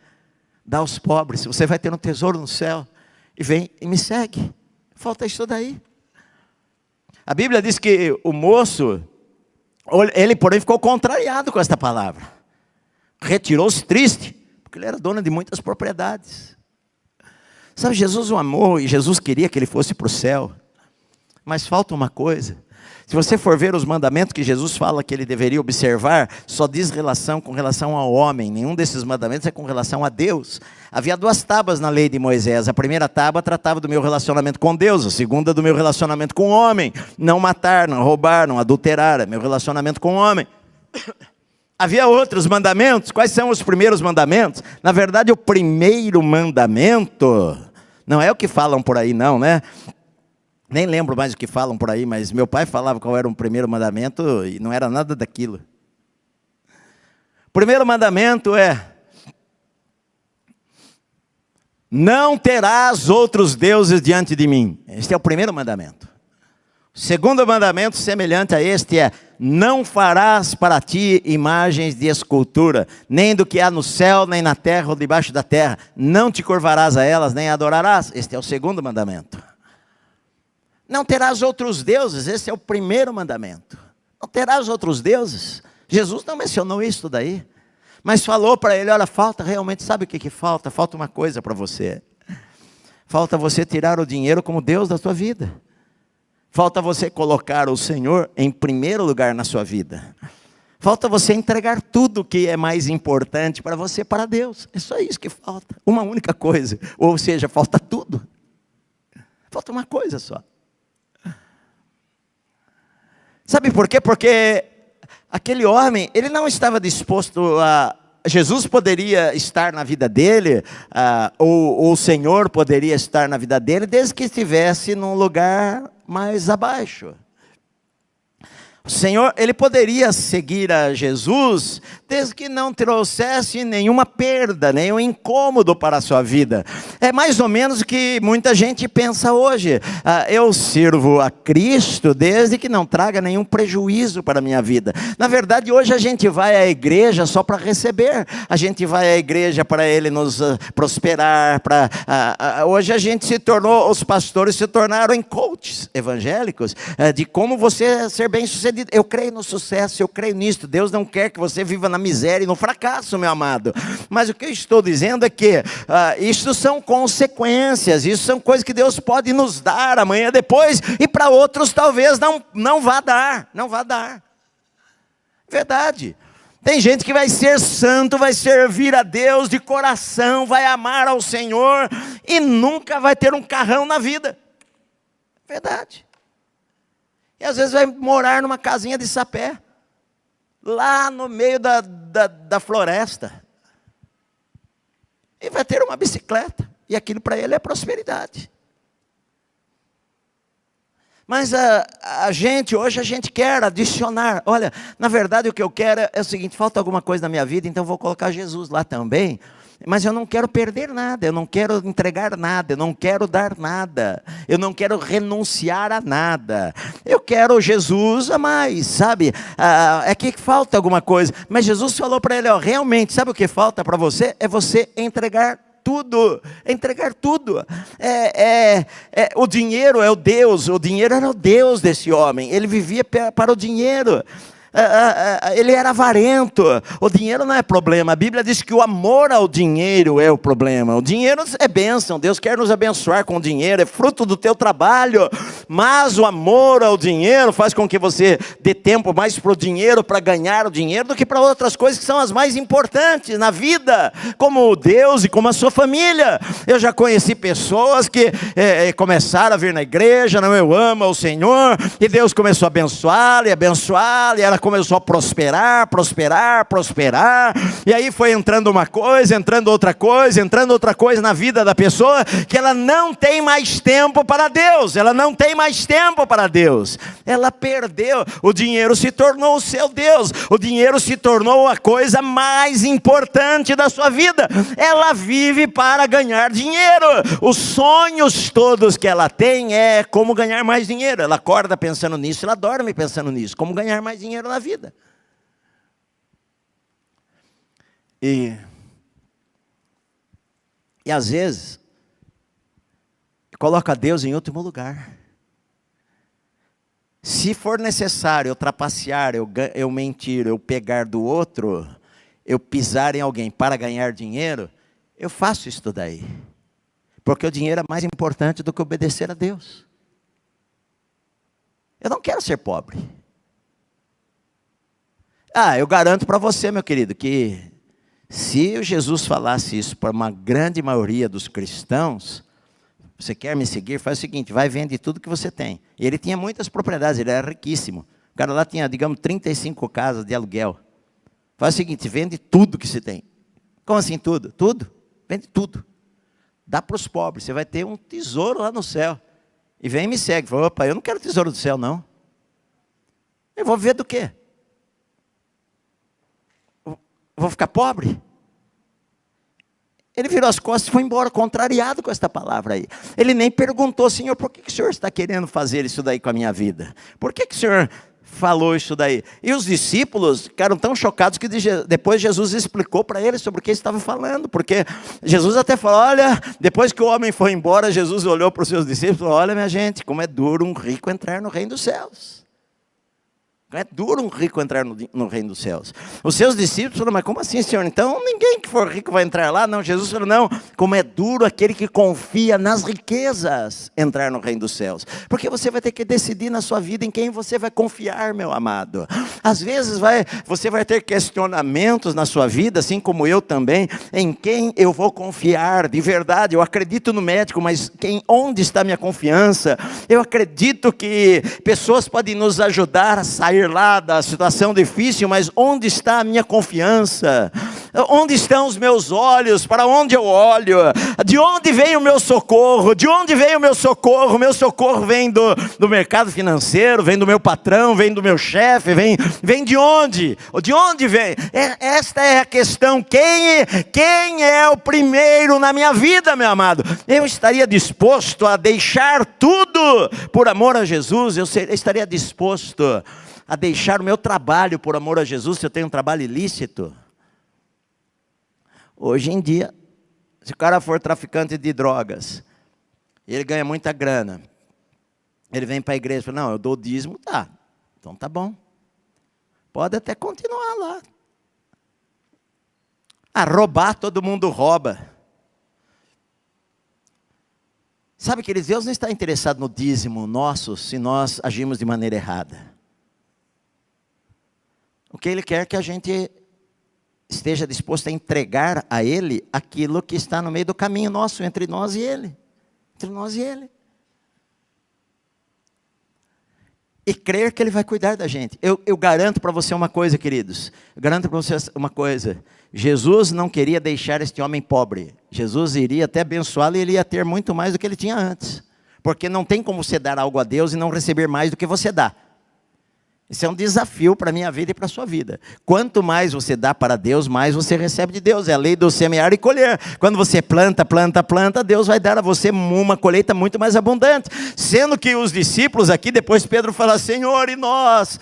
dá aos pobres, você vai ter um tesouro no céu, e vem e me segue. Falta isso daí. A Bíblia diz que o moço, ele porém ficou contrariado com esta palavra, retirou-se triste, porque ele era dono de muitas propriedades. Sabe, Jesus o amou e Jesus queria que ele fosse para o céu, mas falta uma coisa. Se você for ver os mandamentos que Jesus fala que ele deveria observar, só diz com relação ao homem. Nenhum desses mandamentos é com relação a Deus. Havia 2 tábuas na lei de Moisés. A primeira tábua tratava do meu relacionamento com Deus. A segunda do meu relacionamento com o homem. Não matar, não roubar, não adulterar. É meu relacionamento com o homem. Havia outros mandamentos. Quais são os primeiros mandamentos? Na verdade, o primeiro mandamento, não é o que falam por aí não, né? Nem lembro mais o que falam por aí, mas meu pai falava qual era o primeiro mandamento e não era nada daquilo. O primeiro mandamento é: não terás outros deuses diante de mim. Este é o primeiro mandamento. O segundo mandamento, semelhante a este, é: não farás para ti imagens de escultura, nem do que há no céu, nem na terra ou debaixo da terra. Não te curvarás a elas, nem adorarás. Este é o segundo mandamento. Não terás outros deuses, esse é o primeiro mandamento. Não terás outros deuses. Jesus não mencionou isso daí, mas falou para ele, olha, falta realmente, sabe o que falta? Falta uma coisa para você. Falta você tirar o dinheiro como Deus da sua vida. Falta você colocar o Senhor em primeiro lugar na sua vida. Falta você entregar tudo que é mais importante para você, para Deus. É só isso que falta. Uma única coisa. Ou seja, falta tudo. Falta uma coisa só. Sabe por quê? Porque aquele homem, ele não estava disposto a... Jesus poderia estar na vida dele, ou o Senhor poderia estar na vida dele, desde que estivesse num lugar mais abaixo. O Senhor, ele poderia seguir a Jesus, desde que não trouxesse nenhuma perda, nenhum incômodo para a sua vida. É mais ou menos o que muita gente pensa hoje. Eu sirvo a Cristo desde que não traga nenhum prejuízo para a minha vida. Na verdade, hoje a gente vai à igreja só para receber. A gente vai à igreja para Ele nos prosperar. Hoje a gente se tornou, os pastores se tornaram em coaches evangélicos, de como você ser bem-sucedido. Eu creio no sucesso, eu creio nisto. Deus não quer que você viva na miséria e no fracasso, meu amado. Mas o que eu estou dizendo é que isso são consequências, isso são coisas que Deus pode nos dar amanhã, depois, e para outros talvez não vá dar, não vá dar. Verdade. Tem gente que vai ser santo, vai servir a Deus de coração, vai amar ao Senhor e nunca vai ter um carrão na vida. Verdade. E às vezes vai morar numa casinha de sapé, lá no meio da floresta. E vai ter uma bicicleta, e aquilo para ele é prosperidade. Mas hoje a gente quer adicionar. Olha, na verdade o que eu quero é o seguinte: falta alguma coisa na minha vida, então vou colocar Jesus lá também. Mas eu não quero perder nada, eu não quero entregar nada, eu não quero dar nada, eu não quero renunciar a nada. Eu quero Jesus a mais, sabe? É que falta alguma coisa. Mas Jesus falou para ele, realmente, sabe o que falta para você? É você entregar tudo, entregar tudo. O dinheiro é o Deus, o dinheiro era o Deus desse homem, ele vivia para o dinheiro. Ele era avarento. O dinheiro não é problema. A Bíblia diz que o amor ao dinheiro é o problema. O dinheiro é bênção, Deus quer nos abençoar com o dinheiro, é fruto do teu trabalho. Mas o amor ao dinheiro faz com que você dê tempo mais para o dinheiro, para ganhar o dinheiro, do que para outras coisas que são as mais importantes na vida, como Deus e como a sua família. Eu já conheci pessoas que começaram a vir na igreja, eu amo o Senhor, e Deus começou a abençoá-la, e ela começou a prosperar, e aí foi entrando uma coisa, entrando outra coisa na vida da pessoa, que ela não tem mais tempo para Deus, ela perdeu, o dinheiro se tornou o seu Deus, o dinheiro se tornou a coisa mais importante da sua vida, ela vive para ganhar dinheiro, os sonhos todos que ela tem é como ganhar mais dinheiro, ela acorda pensando nisso, ela dorme pensando nisso, como ganhar mais dinheiro na vida. E às vezes coloca Deus em último lugar. Se for necessário eu trapacear, eu mentir, eu pegar do outro, eu pisar em alguém para ganhar dinheiro, eu faço isso daí, porque o dinheiro é mais importante do que obedecer a Deus. Eu não quero ser pobre. Eu garanto para você, meu querido, que se o Jesus falasse isso para uma grande maioria dos cristãos, você quer me seguir? Faz o seguinte, vai vender tudo que você tem. E ele tinha muitas propriedades, ele era riquíssimo. O cara lá tinha, digamos, 35 casas de aluguel. Faz o seguinte, vende tudo que você tem. Como assim tudo? Tudo? Vende tudo. Dá para os pobres, você vai ter um tesouro lá no céu. E vem e me segue. Fala, opa, eu não quero tesouro do céu, não. Eu vou viver do quê? Vou ficar pobre? Ele virou as costas e foi embora, contrariado com esta palavra aí. Ele nem perguntou, Senhor, por que o Senhor está querendo fazer isso daí com a minha vida? Por que o Senhor falou isso daí? E os discípulos ficaram tão chocados que depois Jesus explicou para eles sobre o que ele estava falando. Porque Jesus até falou, olha, depois que o homem foi embora, Jesus olhou para os seus discípulos e falou, olha minha gente, como é duro um rico entrar no reino dos céus. É duro um rico entrar no reino dos céus. Os seus discípulos falaram, mas como assim, Senhor? Então ninguém que for rico vai entrar lá? Não, Jesus falou, não, como é duro aquele que confia nas riquezas entrar no reino dos céus. Porque você vai ter que decidir na sua vida em quem você vai confiar, meu amado. Às vezes você vai ter questionamentos na sua vida, assim como eu também, em quem eu vou confiar. De verdade, eu acredito no médico, mas onde está a minha confiança? Eu acredito que pessoas podem nos ajudar a sair lá da situação difícil, mas onde está a minha confiança? Onde estão os meus olhos? Para onde eu olho? De onde vem o meu socorro? De onde vem o meu socorro? O meu socorro vem do mercado financeiro, vem do meu patrão, vem do meu chefe, vem de onde? De onde vem? Esta é a questão. Quem é o primeiro na minha vida, meu amado? Eu estaria disposto a deixar tudo por amor a Jesus? Eu estaria disposto a deixar o meu trabalho por amor a Jesus, se eu tenho um trabalho ilícito? Hoje em dia, se o cara for traficante de drogas, ele ganha muita grana, ele vem para a igreja e fala, não, eu dou dízimo, tá, então tá bom, pode até continuar lá. Roubar, todo mundo rouba. Sabe, queridos, Deus não está interessado no dízimo nosso, se nós agimos de maneira errada. O que Ele quer é que a gente esteja disposto a entregar a Ele aquilo que está no meio do caminho nosso, entre nós e Ele. Entre nós e Ele. E crer que Ele vai cuidar da gente. Eu garanto para você uma coisa, queridos. Eu garanto para você uma coisa. Jesus não queria deixar este homem pobre. Jesus iria até abençoá-lo e ele ia ter muito mais do que ele tinha antes. Porque não tem como você dar algo a Deus e não receber mais do que você dá. Isso é um desafio para a minha vida e para a sua vida. Quanto mais você dá para Deus, mais você recebe de Deus. É a lei do semear e colher. Quando você planta, Deus vai dar a você uma colheita muito mais abundante. Sendo que os discípulos aqui, depois Pedro fala, Senhor, e nós,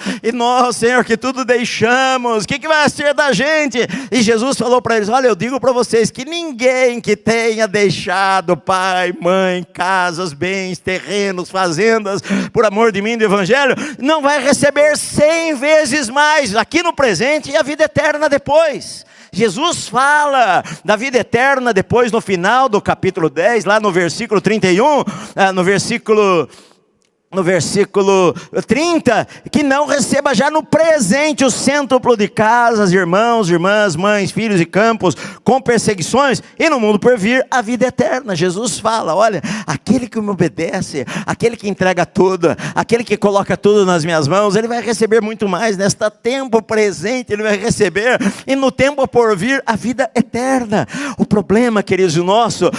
Senhor, que tudo deixamos, o que vai ser da gente? E Jesus falou para eles, olha, eu digo para vocês que ninguém que tenha deixado pai, mãe, casas, bens, terrenos, fazendas, por amor de mim e do Evangelho, não vai receber 100 vezes mais aqui no presente e a vida eterna depois. Jesus fala da vida eterna depois no final do capítulo 10, lá no versículo 31, no versículo 30, que não receba já no presente o cêntuplo de casas, irmãos, irmãs, mães, filhos e campos, com perseguições, e no mundo por vir a vida eterna. Jesus fala, olha, aquele que me obedece, aquele que entrega tudo, aquele que coloca tudo nas minhas mãos, ele vai receber muito mais, nesta tempo presente ele vai receber, e no tempo por vir a vida eterna. O problema, queridos,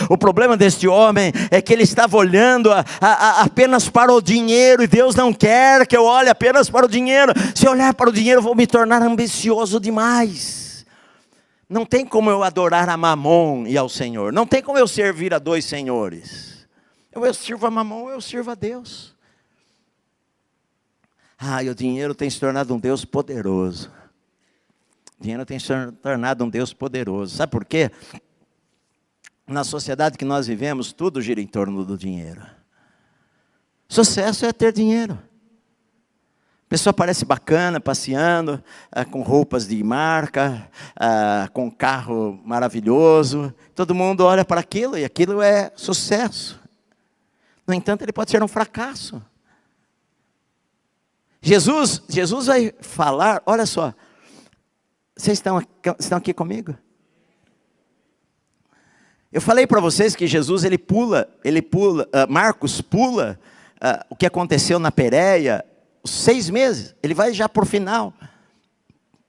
o problema deste homem, é que ele estava olhando apenas para o dinheiro, e Deus não quer que eu olhe apenas para o dinheiro. Se eu olhar para o dinheiro, eu vou me tornar ambicioso demais. Não tem como eu adorar a Mamon e ao Senhor. Não tem como eu servir a dois senhores. Eu sirvo a Mamon ou eu sirvo a Deus. E o dinheiro tem se tornado um Deus poderoso. O dinheiro tem se tornado um Deus poderoso. Sabe por quê? Na sociedade que nós vivemos, tudo gira em torno do dinheiro. Sucesso é ter dinheiro. A pessoa parece bacana, passeando, com roupas de marca, com um carro maravilhoso. Todo mundo olha para aquilo e aquilo é sucesso. No entanto, ele pode ser um fracasso. Jesus vai falar, olha só. Vocês estão aqui comigo? Eu falei para vocês que Jesus, Marcos pula o que aconteceu na Pérea, os 6 meses, ele vai já por final.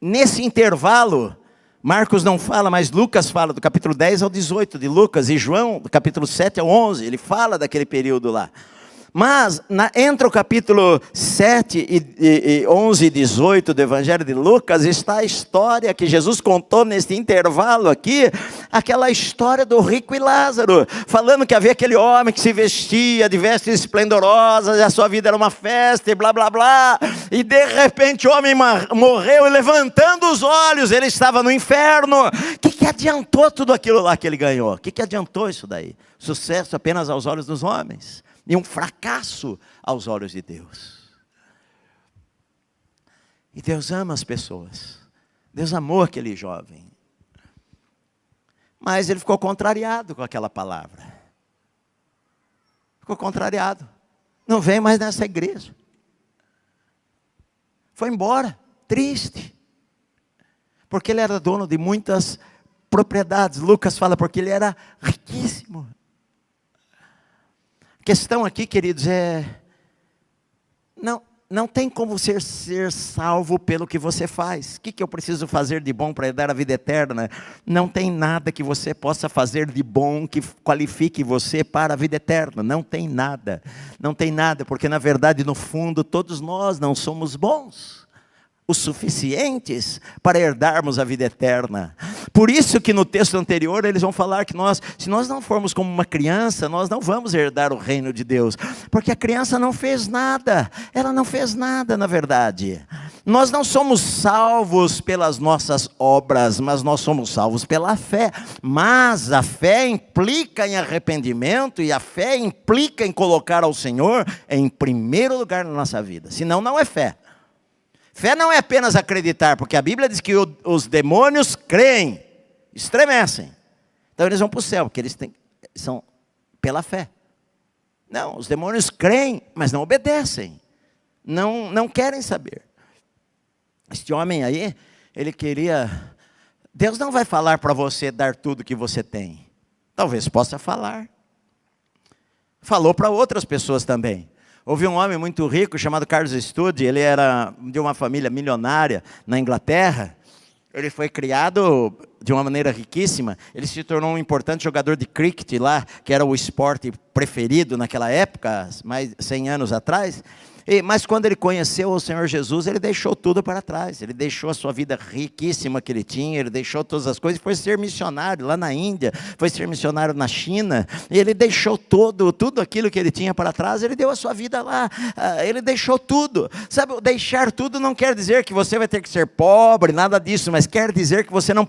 Nesse intervalo, Marcos não fala, mas Lucas fala, do capítulo 10 ao 18 de Lucas, e João, do capítulo 7 ao 11, ele fala daquele período lá. Mas, entre o capítulo 7 e 11 e 18 do Evangelho de Lucas, está a história que Jesus contou nesse intervalo aqui, aquela história do rico e Lázaro, falando que havia aquele homem que se vestia de vestes esplendorosas, e a sua vida era uma festa, e blá blá blá, e de repente o homem morreu, e levantando os olhos, ele estava no inferno. O que adiantou tudo aquilo lá que ele ganhou? O que adiantou isso daí? Sucesso apenas aos olhos dos homens. E um fracasso aos olhos de Deus. E Deus ama as pessoas. Deus amou aquele jovem. Mas ele ficou contrariado com aquela palavra. Ficou contrariado. Não vem mais nessa igreja. Foi embora, triste. Porque ele era dono de muitas propriedades. Lucas fala porque ele era riquíssimo. A questão aqui, queridos, não tem como ser salvo pelo que você faz. O que eu preciso fazer de bom para herdar a vida eterna? Não tem nada que você possa fazer de bom que qualifique você para a vida eterna. Não tem nada. Não tem nada, porque na verdade, no fundo, todos nós não somos bons o suficientes para herdarmos a vida eterna. Por isso que no texto anterior eles vão falar que se nós não formos como uma criança, nós não vamos herdar o reino de Deus, porque a criança não fez nada, ela não fez nada na verdade. Nós não somos salvos pelas nossas obras, mas nós somos salvos pela fé. Mas a fé implica em arrependimento, e a fé implica em colocar ao Senhor em primeiro lugar na nossa vida, senão não é fé. Fé não é apenas acreditar, porque a Bíblia diz que os demônios creem, estremecem. Então eles vão para o céu, porque eles são pela fé. Não, os demônios creem, mas não obedecem. Não querem saber. Este homem aí, ele queria... Deus não vai falar para você dar tudo que você tem. Talvez possa falar. Falou para outras pessoas também. Houve um homem muito rico chamado Carlos Studi, ele era de uma família milionária na Inglaterra. Ele foi criado de uma maneira riquíssima. Ele se tornou um importante jogador de cricket lá, que era o esporte preferido naquela época, mais de 100 anos atrás. Mas quando ele conheceu o Senhor Jesus, ele deixou tudo para trás. Ele deixou a sua vida riquíssima que ele tinha, ele deixou todas as coisas, foi ser missionário lá na Índia, foi ser missionário na China, e ele deixou tudo aquilo que ele tinha para trás, ele deu a sua vida lá, ele deixou tudo. Sabe, deixar tudo não quer dizer que você vai ter que ser pobre, nada disso, mas quer dizer que você não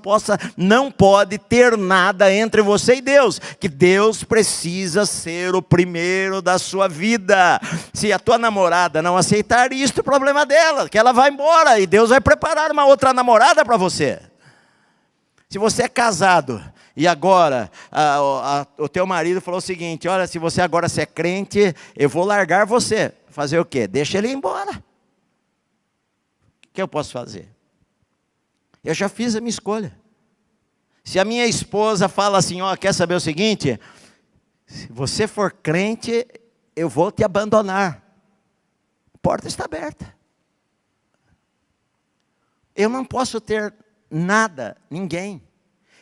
pode ter nada entre você e Deus, que Deus precisa ser o primeiro da sua vida. Se a tua namorada não aceitar isto, é problema dela, que ela vai embora e Deus vai preparar uma outra namorada para você. Se você é casado e agora o teu marido falou o seguinte: olha, se você agora é crente, eu vou largar você. Fazer o quê? Deixa ele ir embora. O que eu posso fazer? Eu já fiz a minha escolha. Se a minha esposa fala assim, ó, quer saber o seguinte? Se você for crente, eu vou te abandonar. A porta está aberta. Eu não posso ter nada, ninguém.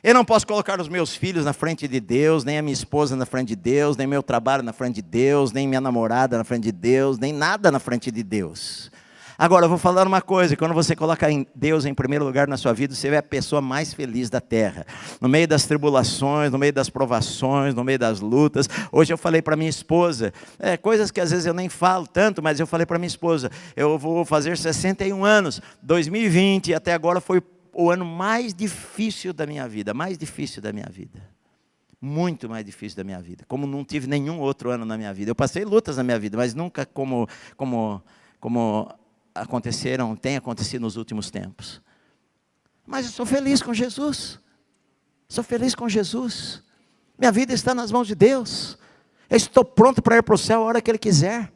Eu não posso colocar os meus filhos na frente de Deus, nem a minha esposa na frente de Deus, nem meu trabalho na frente de Deus, nem minha namorada na frente de Deus, nem nada na frente de Deus. Agora, eu vou falar uma coisa: quando você coloca Deus em primeiro lugar na sua vida, você é a pessoa mais feliz da terra. No meio das tribulações, no meio das provações, no meio das lutas. Hoje eu falei para minha esposa, coisas que às vezes eu nem falo tanto, mas eu falei para minha esposa, eu vou fazer 61 anos, 2020, até agora foi o ano mais difícil da minha vida, muito mais difícil da minha vida, como não tive nenhum outro ano na minha vida. Eu passei lutas na minha vida, mas nunca como tem acontecido nos últimos tempos. Mas eu sou feliz com Jesus. Minha vida está nas mãos de Deus. Eu estou pronto para ir para o céu a hora que Ele quiser.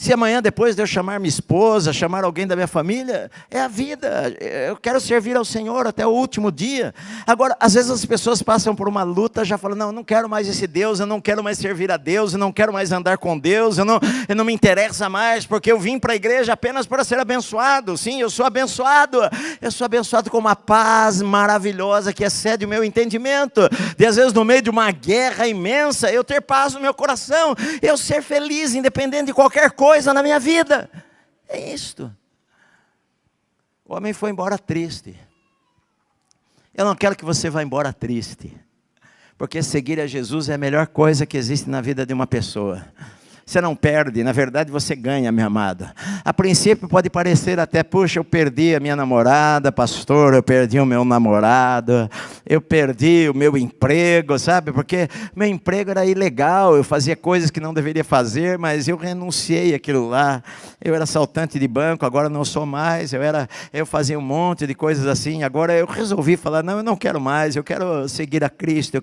Se amanhã, depois de eu chamar minha esposa, chamar alguém da minha família, é a vida. Eu quero servir ao Senhor até o último dia. Agora, às vezes as pessoas passam por uma luta, já falam, não, eu não quero mais esse Deus, eu não quero mais servir a Deus, eu não quero mais andar com Deus, eu não me interessa mais, porque eu vim para a igreja apenas para ser abençoado. Sim, eu sou abençoado com uma paz maravilhosa que excede o meu entendimento. E às vezes no meio de uma guerra imensa, eu ter paz no meu coração, eu ser feliz, independente de qualquer coisa na minha vida. É isto. O homem foi embora triste. Eu não quero que você vá embora triste, porque seguir a Jesus é a melhor coisa que existe na vida de uma pessoa. Você não perde, na verdade você ganha, minha amada. A princípio pode parecer até, puxa, eu perdi a minha namorada, pastor, eu perdi o meu namorado, eu perdi o meu emprego, sabe? Porque meu emprego era ilegal, eu fazia coisas que não deveria fazer, mas eu renunciei àquilo lá. Eu era assaltante de banco, agora não sou mais. Eu fazia um monte de coisas assim, agora eu resolvi falar, não, eu não quero mais, eu quero seguir a Cristo, eu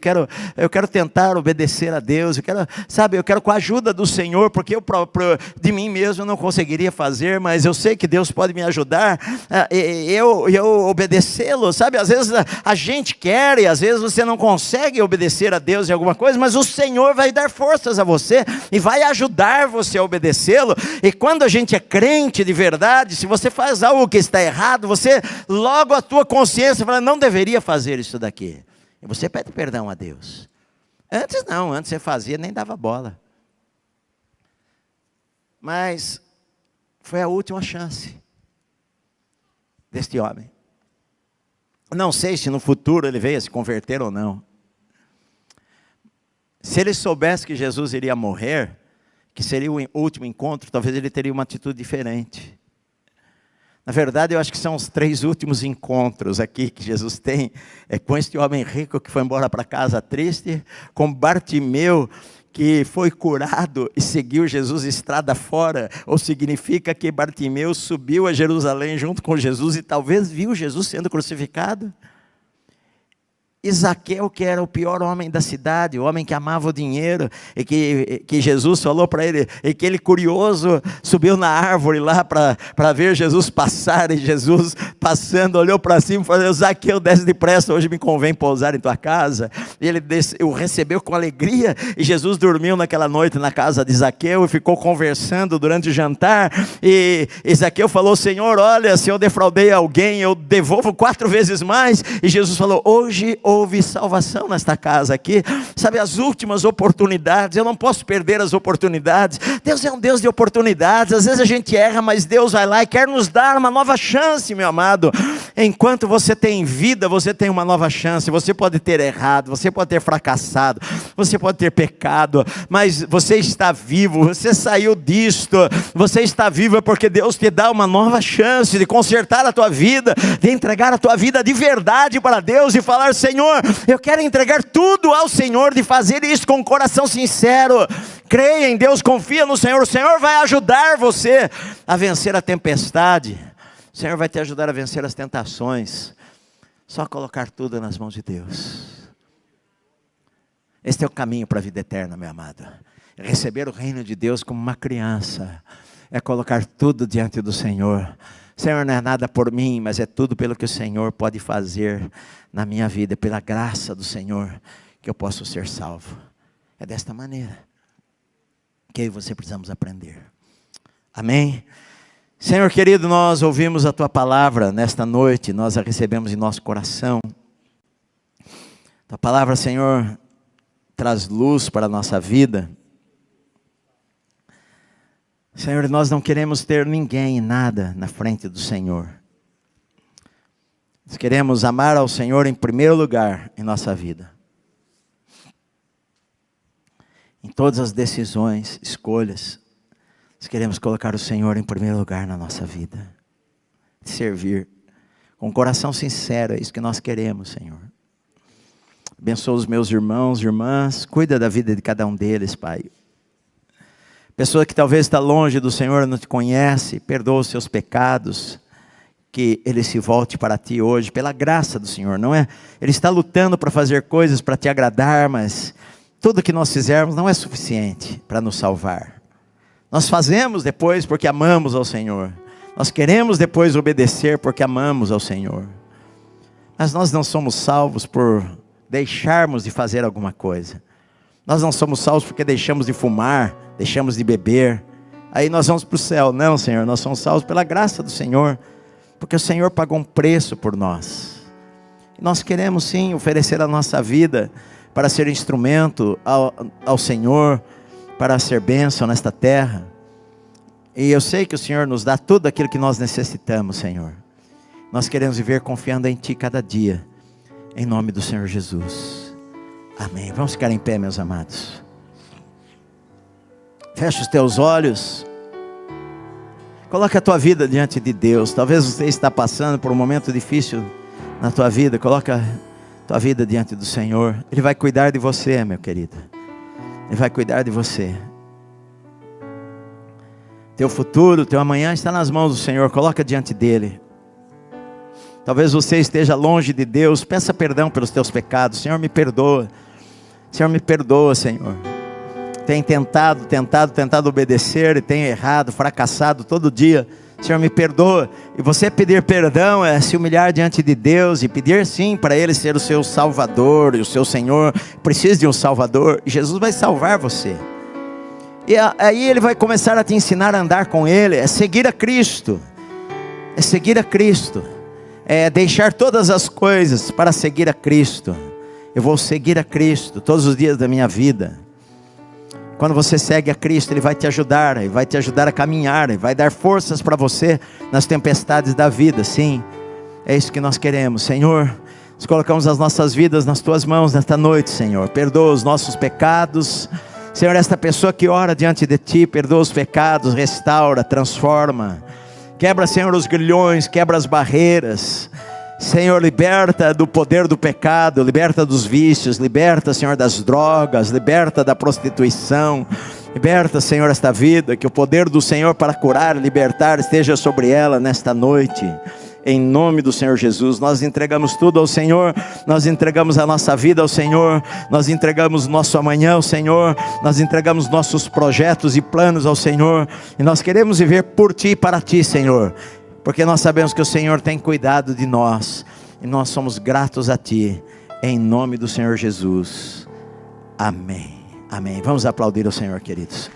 quero tentar obedecer a Deus, eu quero com a ajuda do Senhor, porque eu próprio, de mim mesmo, não conseguiria fazer, mas eu sei que Deus pode me ajudar, eu obedecê-lo, sabe? Às vezes a gente quer, e às vezes você não consegue obedecer a Deus em alguma coisa, mas o Senhor vai dar forças a você, e vai ajudar você a obedecê-lo. E quando a gente é crente de verdade, se você faz algo que está errado, você, logo a tua consciência fala, não deveria fazer isso daqui, e você pede perdão a Deus. Antes não, antes você fazia, nem dava bola. Mas foi a última chance deste homem. Não sei se no futuro ele veio a se converter ou não. Se ele soubesse que Jesus iria morrer, que seria o último encontro, talvez ele teria uma atitude diferente. Na verdade, eu acho que são os 3 últimos encontros aqui que Jesus tem. É com este homem rico que foi embora para casa triste, com Bartimeu, que foi curado e seguiu Jesus estrada fora, ou significa que Bartimeu subiu a Jerusalém junto com Jesus e talvez viu Jesus sendo crucificado. E Zaqueu, que era o pior homem da cidade, o homem que amava o dinheiro, e que Jesus falou para ele, e que ele curioso subiu na árvore lá para ver Jesus passar, e Jesus passando olhou para cima e falou, Zaqueu, desce depressa, hoje me convém pousar em tua casa. E ele o recebeu com alegria, e Jesus dormiu naquela noite na casa de Zaqueu, e ficou conversando durante o jantar, e Zaqueu falou, Senhor, olha, se eu defraudei alguém, eu devolvo 4 vezes mais. E Jesus falou, hoje houve salvação nesta casa aqui. Sabe, as últimas oportunidades, eu não posso perder as oportunidades. Deus é um Deus de oportunidades. Às vezes a gente erra, mas Deus vai lá e quer nos dar uma nova chance, meu amado. Enquanto você tem vida, você tem uma nova chance. Você pode ter errado, você pode ter fracassado, você pode ter pecado, mas você está vivo, você saiu disto, você está vivo é porque Deus te dá uma nova chance de consertar a tua vida, de entregar a tua vida de verdade para Deus e falar, Senhor, eu quero entregar tudo ao Senhor, de fazer isso com um coração sincero. Creia em Deus, confia no Senhor, o Senhor vai ajudar você a vencer a tempestade, o Senhor vai te ajudar a vencer as tentações. Só colocar tudo nas mãos de Deus. Este é o caminho para a vida eterna, meu amado. Receber o reino de Deus como uma criança, é colocar tudo diante do Senhor. Senhor, não é nada por mim, mas é tudo pelo que o Senhor pode fazer na minha vida, pela graça do Senhor, que eu posso ser salvo. É desta maneira que eu e você precisamos aprender. Amém? Senhor querido, nós ouvimos a Tua palavra nesta noite, nós a recebemos em nosso coração. Tua palavra, Senhor, traz luz para a nossa vida. Senhor, nós não queremos ter ninguém e nada na frente do Senhor. Nós queremos amar ao Senhor em primeiro lugar em nossa vida. Em todas as decisões, escolhas, nós queremos colocar o Senhor em primeiro lugar na nossa vida. Servir com um coração sincero, é isso que nós queremos, Senhor. Abençoa os meus irmãos e irmãs, cuida da vida de cada um deles, Pai. Pessoa que talvez está longe do Senhor, não te conhece, perdoa os seus pecados, que ele se volte para ti hoje, pela graça do Senhor, não é? Ele está lutando para fazer coisas para te agradar, mas tudo que nós fizermos não é suficiente para nos salvar. Nós fazemos depois porque amamos ao Senhor, nós queremos depois obedecer porque amamos ao Senhor, mas nós não somos salvos por deixarmos de fazer alguma coisa. Nós não somos salvos porque deixamos de fumar, deixamos de beber, aí nós vamos para o céu. Não, Senhor, nós somos salvos pela graça do Senhor, porque o Senhor pagou um preço por nós. E nós queremos sim oferecer a nossa vida para ser instrumento ao Senhor, para ser bênção nesta terra. E eu sei que o Senhor nos dá tudo aquilo que nós necessitamos, Senhor. Nós queremos viver confiando em Ti cada dia, em nome do Senhor Jesus. Amém. Vamos ficar em pé, meus amados. Fecha os teus olhos. Coloca a tua vida diante de Deus. Talvez você está passando por um momento difícil na tua vida. Coloca tua vida diante do Senhor. Ele vai cuidar de você, meu querido. Ele vai cuidar de você. Teu futuro, teu amanhã está nas mãos do Senhor. Coloca diante dele. Talvez você esteja longe de Deus. Peça perdão pelos teus pecados. Senhor, me perdoa. Senhor, me perdoa, Senhor. Tem tentado obedecer e tem errado, fracassado todo dia. Senhor, me perdoa. E você pedir perdão é se humilhar diante de Deus e pedir sim para Ele ser o seu Salvador e o seu Senhor. Precisa de um Salvador. E Jesus vai salvar você. E aí Ele vai começar a te ensinar a andar com Ele. É seguir a Cristo. É seguir a Cristo. É deixar todas as coisas para seguir a Cristo. Eu vou seguir a Cristo todos os dias da minha vida. Quando você segue a Cristo, Ele vai te ajudar. Ele vai te ajudar a caminhar. Ele vai dar forças para você nas tempestades da vida. Sim, é isso que nós queremos. Senhor, nós colocamos as nossas vidas nas Tuas mãos nesta noite, Senhor. Perdoa os nossos pecados. Senhor, esta pessoa que ora diante de Ti, perdoa os pecados, restaura, transforma. Quebra, Senhor, os grilhões, quebra as barreiras. Senhor, liberta do poder do pecado, liberta dos vícios, liberta, Senhor, das drogas, liberta da prostituição, liberta, Senhor, esta vida, que o poder do Senhor para curar, libertar, esteja sobre ela nesta noite, em nome do Senhor Jesus. Nós entregamos tudo ao Senhor, nós entregamos a nossa vida ao Senhor, nós entregamos o nosso amanhã ao Senhor, nós entregamos nossos projetos e planos ao Senhor, e nós queremos viver por Ti e para Ti, Senhor, porque nós sabemos que o Senhor tem cuidado de nós, e nós somos gratos a Ti, em nome do Senhor Jesus, amém, amém. Vamos aplaudir o Senhor, queridos.